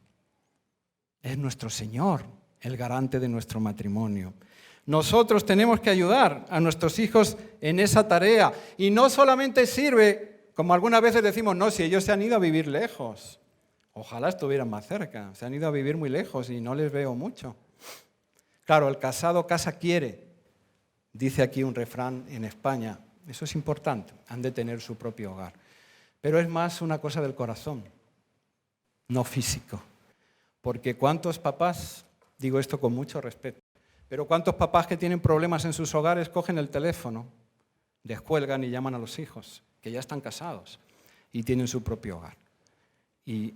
Es nuestro Señor el garante de nuestro matrimonio. Nosotros tenemos que ayudar a nuestros hijos en esa tarea. Y no solamente sirve, como algunas veces decimos, no, si ellos se han ido a vivir lejos. Ojalá estuvieran más cerca. Se han ido a vivir muy lejos y no les veo mucho. Claro, el casado casa quiere. Dice aquí un refrán en España. Eso es importante. Han de tener su propio hogar. Pero es más una cosa del corazón, no físico. Porque ¿cuántos papás, digo esto con mucho respeto, pero cuántos papás que tienen problemas en sus hogares cogen el teléfono, descuelgan y llaman a los hijos, que ya están casados y tienen su propio hogar? Y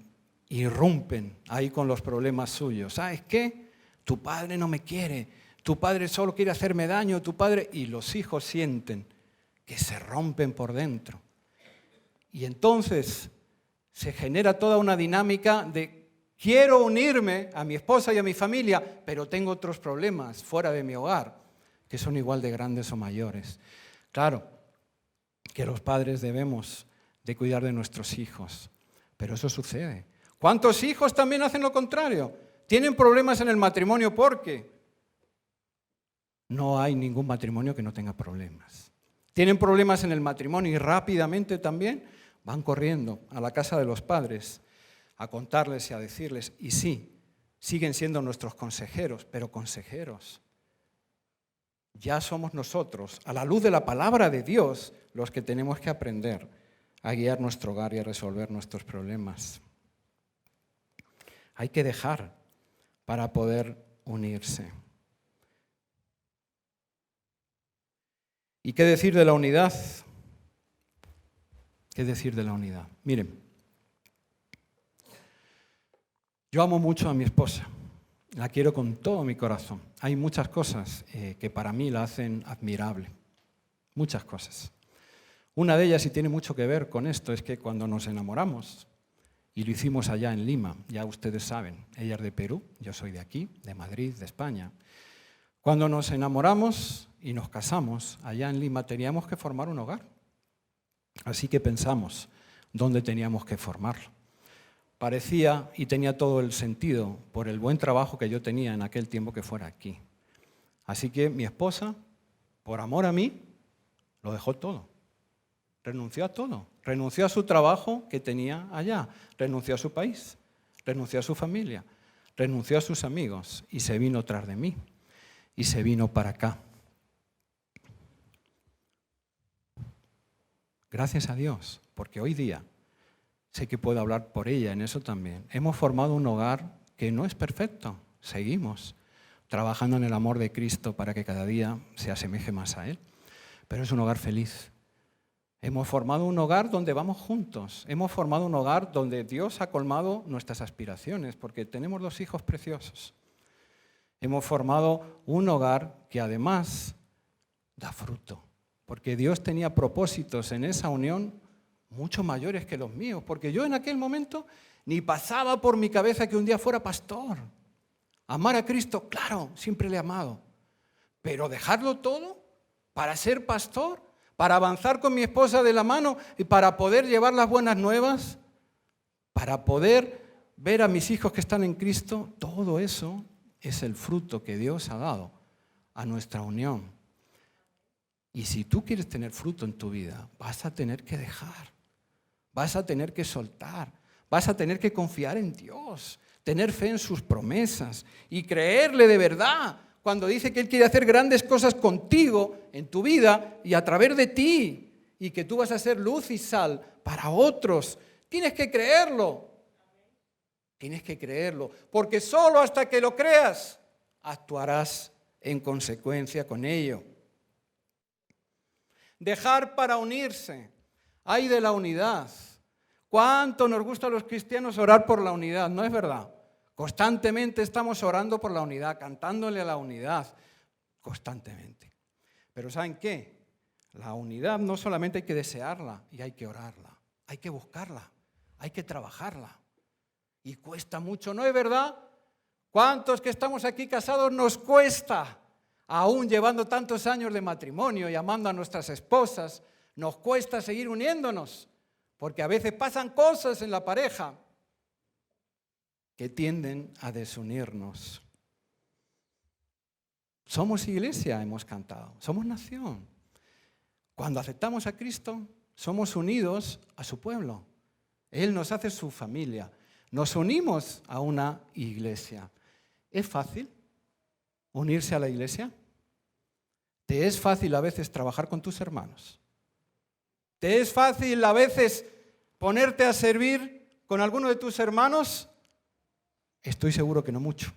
irrumpen ahí con los problemas suyos. ¿Sabes qué? Tu padre no me quiere, tu padre solo quiere hacerme daño, tu padre... Y los hijos sienten que se rompen por dentro. Y entonces se genera toda una dinámica de quiero unirme a mi esposa y a mi familia, pero tengo otros problemas fuera de mi hogar, que son igual de grandes o mayores. Claro que los padres debemos de cuidar de nuestros hijos, pero eso sucede. ¿Cuántos hijos también hacen lo contrario? Tienen problemas en el matrimonio porque no hay ningún matrimonio que no tenga problemas. Tienen problemas en el matrimonio y rápidamente también van corriendo a la casa de los padres a contarles y a decirles, y sí, siguen siendo nuestros consejeros, pero consejeros. Ya somos nosotros, a la luz de la palabra de Dios, los que tenemos que aprender a guiar nuestro hogar y a resolver nuestros problemas. Hay que dejar para poder unirse. ¿Y qué decir de la unidad? ¿Qué decir de la unidad? Miren, yo amo mucho a mi esposa, la quiero con todo mi corazón. Hay muchas cosas que para mí la hacen admirable, muchas cosas. Una de ellas, y tiene mucho que ver con esto, es que cuando nos enamoramos, y lo hicimos allá en Lima, ya ustedes saben, ella es de Perú, yo soy de aquí, de Madrid, de España. Cuando nos enamoramos y nos casamos, allá en Lima teníamos que formar un hogar. Así que pensamos dónde teníamos que formarlo. Parecía y tenía todo el sentido por el buen trabajo que yo tenía en aquel tiempo que fuera aquí. Así que mi esposa, por amor a mí, lo dejó todo. Renunció a todo. Renunció a su trabajo que tenía allá. Renunció a su país. Renunció a su familia. Renunció a sus amigos y se vino tras de mí. Y se vino para acá. Gracias a Dios, porque hoy día sé que puedo hablar por ella en eso también. Hemos formado un hogar que no es perfecto. Seguimos trabajando en el amor de Cristo para que cada día se asemeje más a Él. Pero es un hogar feliz. Hemos formado un hogar donde vamos juntos. Hemos formado un hogar donde Dios ha colmado nuestras aspiraciones, porque tenemos 2 hijos preciosos. Hemos formado un hogar que además da fruto, porque Dios tenía propósitos en esa unión mucho mayores que los míos, porque yo en aquel momento ni pasaba por mi cabeza que un día fuera pastor. Amar a Cristo, claro, siempre le he amado, pero dejarlo todo para ser pastor, para avanzar con mi esposa de la mano y para poder llevar las buenas nuevas, para poder ver a mis hijos que están en Cristo, todo eso es el fruto que Dios ha dado a nuestra unión. Y si tú quieres tener fruto en tu vida, vas a tener que dejar, vas a tener que soltar, vas a tener que confiar en Dios, tener fe en sus promesas y creerle de verdad cuando dice que Él quiere hacer grandes cosas contigo en tu vida y a través de ti y que tú vas a ser luz y sal para otros. Tienes que creerlo. Tienes que creerlo, porque solo hasta que lo creas actuarás en consecuencia con ello. Dejar para unirse. Ay de la unidad. ¿Cuánto nos gusta a los cristianos orar por la unidad? ¿No es verdad? Constantemente estamos orando por la unidad, cantándole a la unidad, constantemente. Pero ¿saben qué? La unidad no solamente hay que desearla y hay que orarla, hay que buscarla, hay que trabajarla. Y cuesta mucho, ¿no es verdad? ¿Cuántos que estamos aquí casados nos cuesta? Aún llevando tantos años de matrimonio y amando a nuestras esposas, nos cuesta seguir uniéndonos, porque a veces pasan cosas en la pareja que tienden a desunirnos. Somos iglesia, hemos cantado, somos nación. Cuando aceptamos a Cristo, somos unidos a su pueblo. Él nos hace su familia. Nos unimos a una iglesia. ¿Es fácil unirse a la iglesia? ¿Te es fácil a veces trabajar con tus hermanos? ¿Te es fácil a veces ponerte a servir con alguno de tus hermanos? Estoy seguro que no mucho.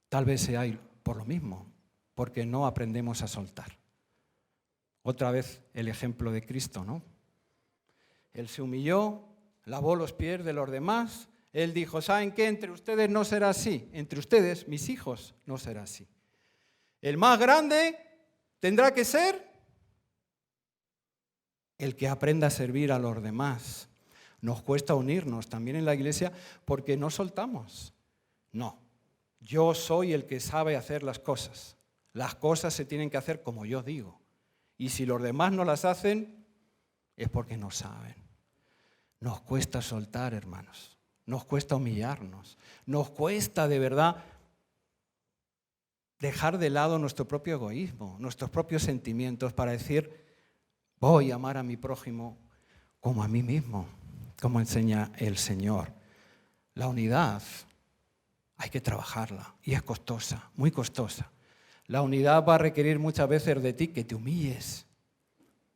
Tal vez sea por lo mismo, porque no aprendemos a soltar. Otra vez el ejemplo de Cristo, ¿no? Él se humilló, lavó los pies de los demás. Él dijo, ¿saben qué? Entre ustedes no será así. Entre ustedes, mis hijos, no será así. El más grande tendrá que ser el que aprenda a servir a los demás. Nos cuesta unirnos también en la iglesia porque no soltamos. No, yo soy el que sabe hacer las cosas. Las cosas se tienen que hacer como yo digo. Y si los demás no las hacen, es porque no saben. Nos cuesta soltar, hermanos. Nos cuesta humillarnos. Nos cuesta de verdad dejar de lado nuestro propio egoísmo, nuestros propios sentimientos para decir, voy a amar a mi prójimo como a mí mismo, como enseña el Señor. La unidad hay que trabajarla y es costosa, muy costosa. La unidad va a requerir muchas veces de ti que te humilles,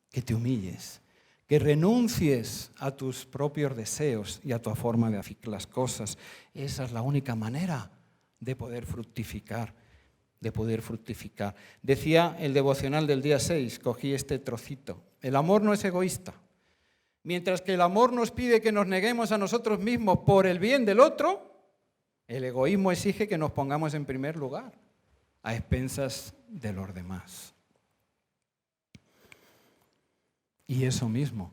que renuncies a tus propios deseos y a tu forma de hacer las cosas. Esa es la única manera de poder fructificar, Decía el devocional del día 6, cogí este trocito. El amor no es egoísta. Mientras que el amor nos pide que nos neguemos a nosotros mismos por el bien del otro, el egoísmo exige que nos pongamos en primer lugar, a expensas de los demás. Y eso mismo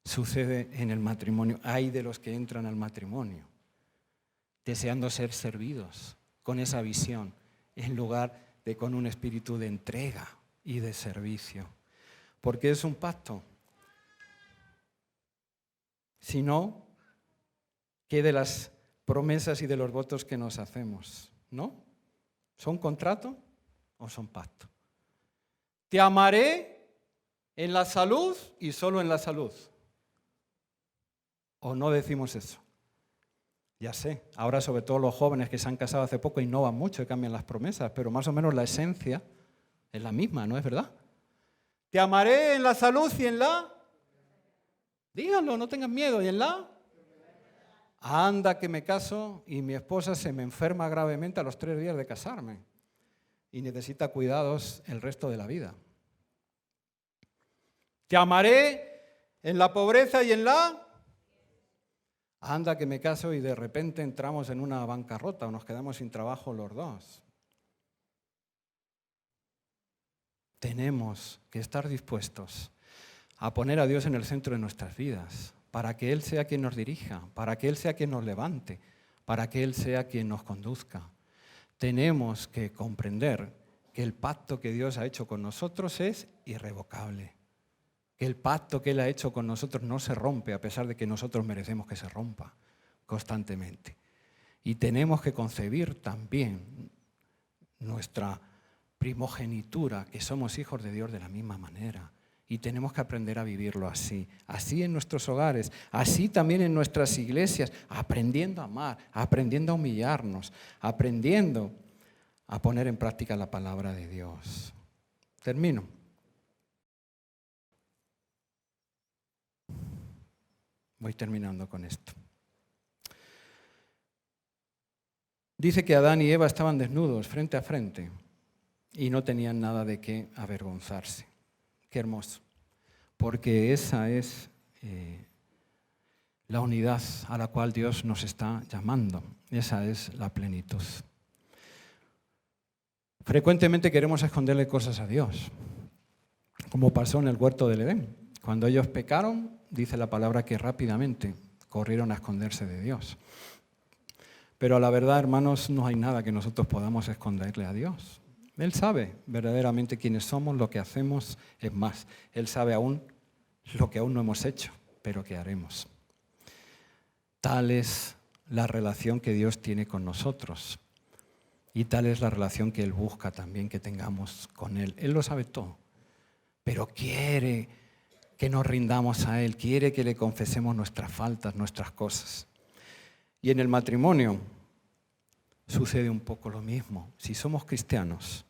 sucede en el matrimonio. Hay de los que entran al matrimonio deseando ser servidos con esa visión, en lugar de con un espíritu de entrega y de servicio. Porque es un pacto. Si no, ¿qué de las promesas y de los votos que nos hacemos? ¿No? ¿Son contrato o son pacto? Te amaré en la salud y solo en la salud. ¿O no decimos eso? Ya sé, ahora sobre todo los jóvenes que se han casado hace poco innovan mucho y cambian las promesas, pero más o menos la esencia es la misma, ¿no es verdad? Te amaré en la salud y en la... Díganlo, no tengan miedo. ¿Y en la? Anda que me caso y mi esposa se me enferma gravemente a los 3 días de casarme y necesita cuidados el resto de la vida. Te amaré en la pobreza y en la... Anda que me caso y de repente entramos en una bancarrota o nos quedamos sin trabajo los dos. Tenemos que estar dispuestos a poner a Dios en el centro de nuestras vidas, para que Él sea quien nos dirija, para que Él sea quien nos levante, para que Él sea quien nos conduzca. Tenemos que comprender que el pacto que Dios ha hecho con nosotros es irrevocable, que el pacto que Él ha hecho con nosotros no se rompe a pesar de que nosotros merecemos que se rompa constantemente. Y tenemos que concebir también nuestra primogenitura, que somos hijos de Dios de la misma manera. Y tenemos que aprender a vivirlo así en nuestros hogares, así también en nuestras iglesias, aprendiendo a amar, aprendiendo a humillarnos, aprendiendo a poner en práctica la palabra de Dios. Termino. Voy terminando con esto. Dice que Adán y Eva estaban desnudos frente a frente y no tenían nada de qué avergonzarse. Qué hermoso, porque esa es la unidad a la cual Dios nos está llamando. Esa es la plenitud. Frecuentemente queremos esconderle cosas a Dios, como pasó en el huerto del Edén. Cuando ellos pecaron, dice la palabra que rápidamente corrieron a esconderse de Dios. Pero a la verdad, hermanos, no hay nada que nosotros podamos esconderle a Dios. Él sabe verdaderamente quiénes somos, lo que hacemos, es más, Él sabe aún lo que aún no hemos hecho, pero que haremos. Tal es la relación que Dios tiene con nosotros y tal es la relación que Él busca también que tengamos con Él. Él lo sabe todo, pero quiere que nos rindamos a Él, quiere que le confesemos nuestras faltas, nuestras cosas. Y en el matrimonio sucede un poco lo mismo. Si somos cristianos,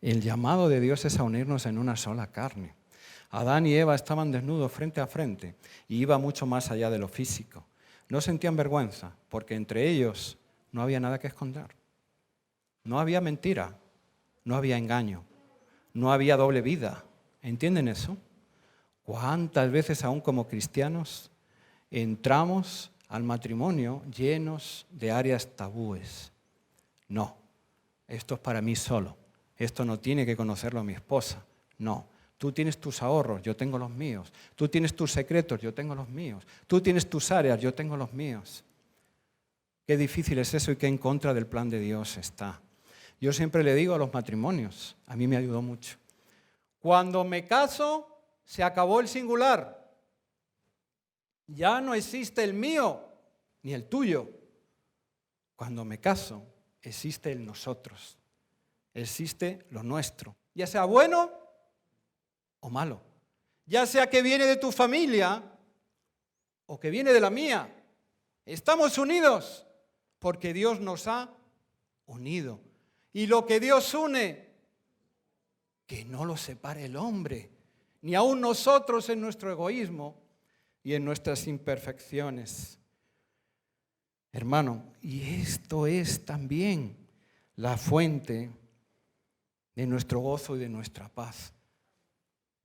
el llamado de Dios es a unirnos en una sola carne. Adán y Eva estaban desnudos frente a frente y iba mucho más allá de lo físico. No sentían vergüenza porque entre ellos no había nada que esconder. No había mentira, no había engaño, no había doble vida. ¿Entienden eso? ¿Cuántas veces aún como cristianos entramos al matrimonio llenos de áreas tabúes? No, esto es para mí solo. Esto no tiene que conocerlo mi esposa. No, tú tienes tus ahorros, yo tengo los míos. Tú tienes tus secretos, yo tengo los míos. Tú tienes tus áreas, yo tengo los míos. Qué difícil es eso y qué en contra del plan de Dios está. Yo siempre le digo a los matrimonios, a mí me ayudó mucho. Cuando me caso, se acabó el singular. Ya no existe el mío ni el tuyo. Cuando me caso, existe el nosotros. Existe lo nuestro, ya sea bueno o malo, ya sea que viene de tu familia o que viene de la mía. Estamos unidos porque Dios nos ha unido. Y lo que Dios une, que no lo separe el hombre, ni aun nosotros en nuestro egoísmo y en nuestras imperfecciones. Hermano, y esto es también la fuente de nuestro gozo y de nuestra paz.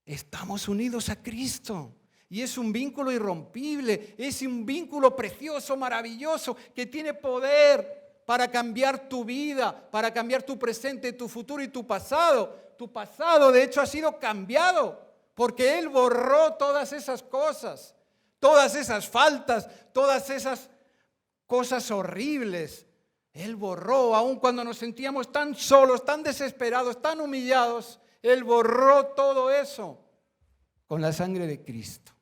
Estamos unidos a Cristo y es un vínculo irrompible, es un vínculo precioso, maravilloso, que tiene poder para cambiar tu vida, para cambiar tu presente, tu futuro y tu pasado. Tu pasado, de hecho, ha sido cambiado porque Él borró todas esas cosas, todas esas faltas, todas esas cosas horribles. Él borró, aun cuando nos sentíamos tan solos, tan desesperados, tan humillados. Él borró todo eso con la sangre de Cristo.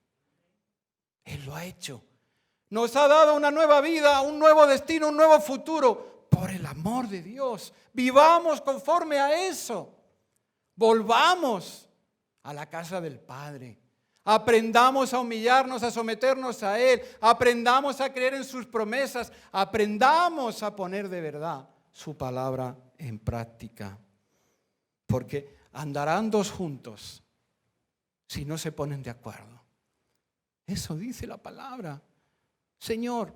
Él lo ha hecho. Nos ha dado una nueva vida, un nuevo destino, un nuevo futuro. Por el amor de Dios, vivamos conforme a eso. Volvamos a la casa del Padre. Aprendamos a humillarnos, a someternos a Él. Aprendamos a creer en sus promesas. Aprendamos a poner de verdad su palabra en práctica. Porque andarán dos juntos si no se ponen de acuerdo. Eso dice la palabra. Señor,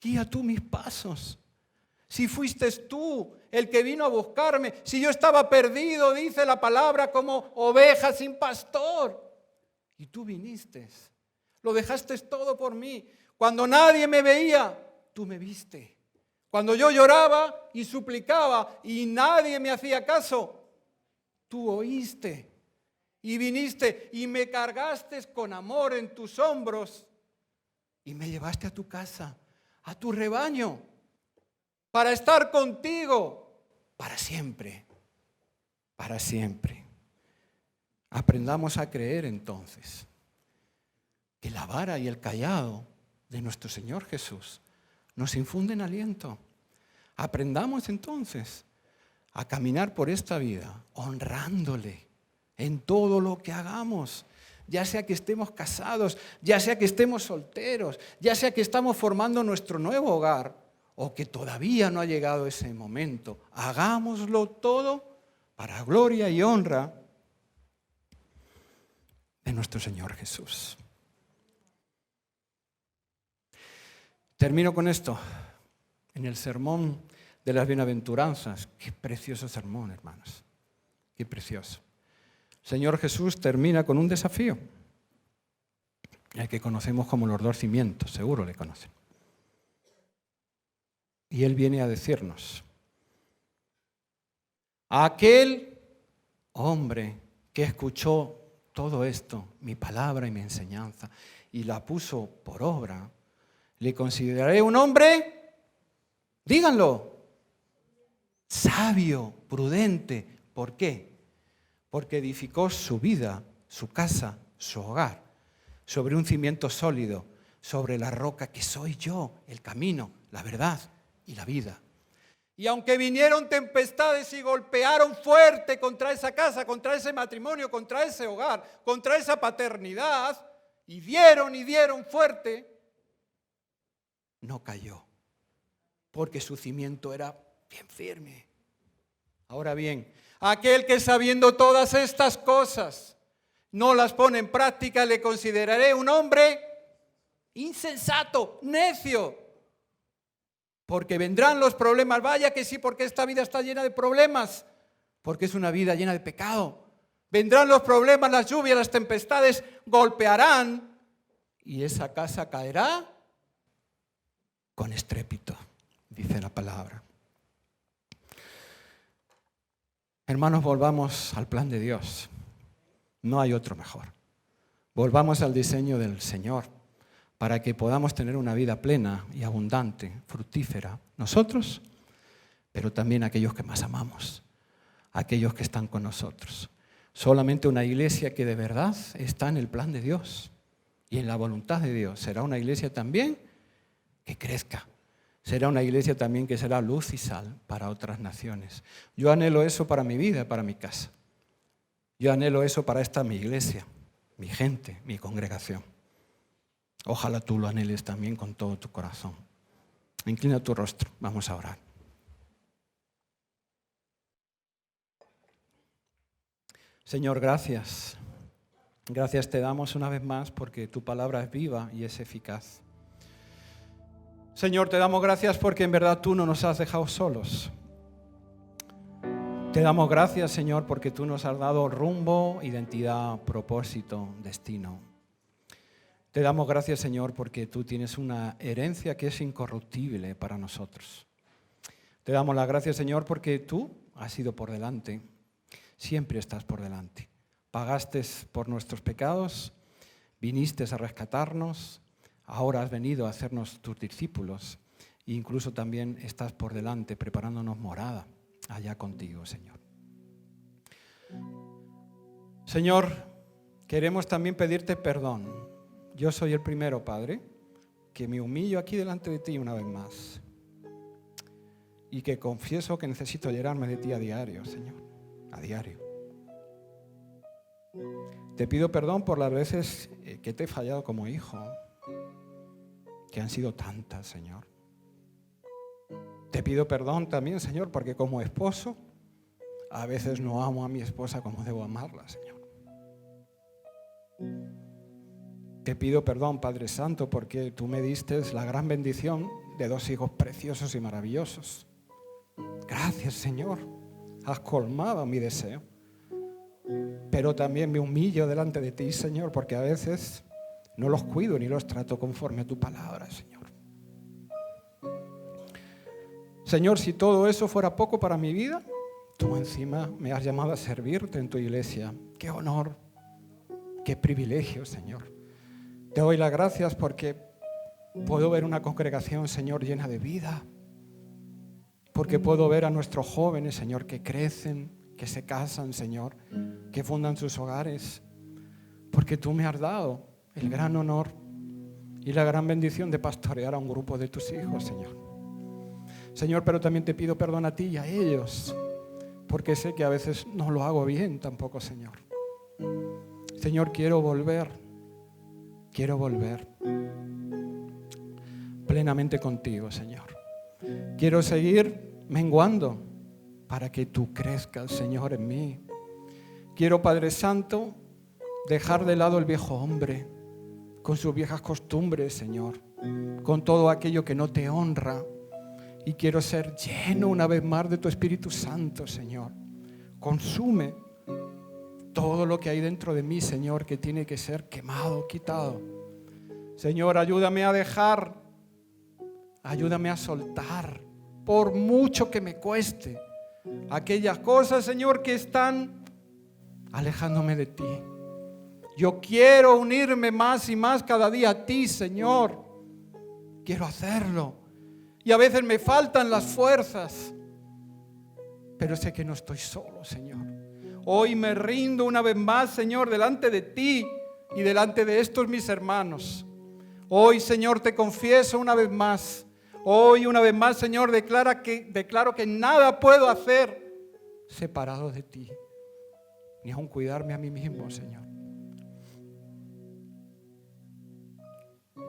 guía tú mis pasos. Si fuiste tú el que vino a buscarme, si yo estaba perdido, dice la palabra, como oveja sin pastor. Y tú viniste, lo dejaste todo por mí. Cuando nadie me veía, tú me viste. Cuando yo lloraba y suplicaba y nadie me hacía caso, tú oíste y viniste y me cargaste con amor en tus hombros y me llevaste a tu casa, a tu rebaño, para estar contigo para siempre, para siempre. Aprendamos a creer entonces que la vara y el cayado de nuestro Señor Jesús nos infunden aliento. Aprendamos entonces a caminar por esta vida honrándole en todo lo que hagamos, ya sea que estemos casados, ya sea que estemos solteros, ya sea que estamos formando nuestro nuevo hogar o que todavía no ha llegado ese momento. Hagámoslo todo para gloria y honra de nuestro Señor Jesús. Termino con esto. En el sermón de las bienaventuranzas, qué precioso sermón, hermanos, qué precioso. El Señor Jesús termina con un desafío, el que conocemos como los 2 cimientos, seguro le conocen. Y Él viene a decirnos, a aquel hombre que escuchó todo esto, mi palabra y mi enseñanza, y la puso por obra, le consideraré un hombre, díganlo, sabio, prudente. ¿Por qué? Porque edificó su vida, su casa, su hogar, sobre un cimiento sólido, sobre la roca que soy yo, el camino, la verdad y la vida. Y aunque vinieron tempestades y golpearon fuerte contra esa casa, contra ese matrimonio, contra ese hogar, contra esa paternidad, y dieron fuerte, no cayó, porque su cimiento era bien firme. Ahora bien, aquel que sabiendo todas estas cosas no las pone en práctica, le consideraré un hombre insensato, necio. Porque vendrán los problemas, vaya que sí, porque esta vida está llena de problemas, porque es una vida llena de pecado. Vendrán los problemas, las lluvias, las tempestades, golpearán y esa casa caerá con estrépito, dice la palabra. Hermanos, volvamos al plan de Dios. No hay otro mejor. Volvamos al diseño del Señor, para que podamos tener una vida plena y abundante, fructífera, nosotros, pero también aquellos que más amamos, aquellos que están con nosotros. Solamente una iglesia que de verdad está en el plan de Dios y en la voluntad de Dios será una iglesia también que crezca. Será una iglesia también que será luz y sal para otras naciones. Yo anhelo eso para mi vida, para mi casa. Yo anhelo eso para esta mi iglesia, mi gente, mi congregación. Ojalá tú lo anheles también con todo tu corazón. Inclina tu rostro, vamos a orar. Señor, gracias. Gracias te damos una vez más porque tu palabra es viva y es eficaz. Señor, te damos gracias porque en verdad tú no nos has dejado solos. Te damos gracias, Señor, porque tú nos has dado rumbo, identidad, propósito, destino. Te damos gracias, Señor, porque tú tienes una herencia que es incorruptible para nosotros. Te damos las gracias, Señor, porque tú has ido por delante. Siempre estás por delante. Pagaste por nuestros pecados, viniste a rescatarnos, ahora has venido a hacernos tus discípulos e incluso también estás por delante preparándonos morada allá contigo, Señor. Señor, queremos también pedirte perdón. Yo soy el primero, Padre, que me humillo aquí delante de ti una vez más y que confieso que necesito llenarme de ti a diario, Señor, a diario. Te pido perdón por las veces que te he fallado como hijo, que han sido tantas, Señor. Te pido perdón también, Señor, porque como esposo a veces no amo a mi esposa como debo amarla, Señor. Te pido perdón, Padre Santo, porque tú me diste la gran bendición de 2 hijos preciosos y maravillosos. Gracias, Señor. Has colmado mi deseo. Pero también me humillo delante de ti, Señor, porque a veces no los cuido ni los trato conforme a tu palabra, Señor. Señor, si todo eso fuera poco para mi vida, tú encima me has llamado a servirte en tu iglesia. ¡Qué honor! ¡Qué privilegio, Señor! Te doy las gracias porque puedo ver una congregación, Señor, llena de vida. Porque puedo ver a nuestros jóvenes, Señor, que crecen, que se casan, Señor, que fundan sus hogares. Porque tú me has dado el gran honor y la gran bendición de pastorear a un grupo de tus hijos, Señor. Señor, pero también te pido perdón a ti y a ellos, porque sé que a veces no lo hago bien tampoco, Señor. Señor, quiero volver plenamente contigo, Señor. Quiero seguir menguando para que tú crezcas, Señor, en mí. Quiero, Padre Santo, dejar de lado el viejo hombre con sus viejas costumbres, Señor, con todo aquello que no te honra. Y quiero ser lleno una vez más de tu Espíritu Santo, Señor. Consume todo lo que hay dentro de mí, Señor, que tiene que ser quemado, quitado. Señor, ayúdame a dejar, ayúdame a soltar, por mucho que me cueste, aquellas cosas, Señor, que están alejándome de ti. Yo quiero unirme más y más cada día a ti, Señor. Quiero hacerlo. Y a veces me faltan las fuerzas, pero sé que no estoy solo, Señor. Hoy me rindo una vez más, Señor, delante de ti y delante de estos mis hermanos. Hoy, Señor, te confieso una vez más. Hoy, una vez más, Señor, declaro que nada puedo hacer separado de ti, ni aun cuidarme a mí mismo, Señor.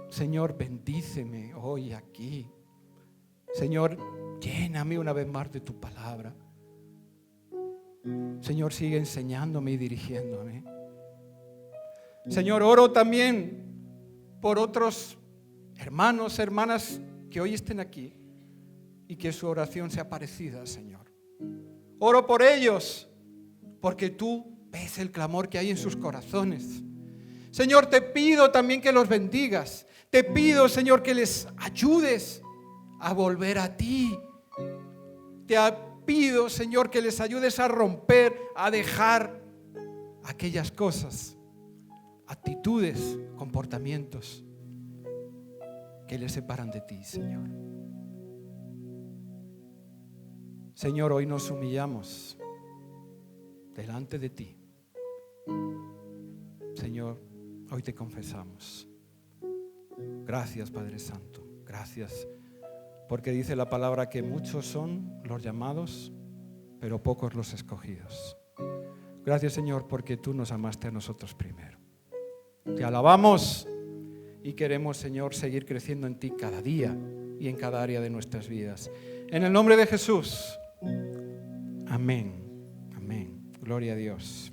Señor, bendíceme hoy aquí. Señor, lléname una vez más de tu palabra. Señor, sigue enseñándome y dirigiéndome. Señor, oro también por otros hermanos, hermanas que hoy estén aquí y que su oración sea parecida, Señor. Oro por ellos porque tú ves el clamor que hay en sus corazones. Señor, te pido también que los bendigas. Te pido, Señor, que les ayudes a volver a ti. Te pido, Señor, que les ayudes a romper, a dejar aquellas cosas, actitudes, comportamientos que les separan de ti, Señor. Señor, hoy nos humillamos delante de ti. Señor, hoy te confesamos. Gracias, Padre Santo. Gracias. Porque dice la palabra que muchos son los llamados, pero pocos los escogidos. Gracias, Señor, porque tú nos amaste a nosotros primero. Te alabamos y queremos, Señor, seguir creciendo en ti cada día y en cada área de nuestras vidas. En el nombre de Jesús. Amén. Amén. Gloria a Dios.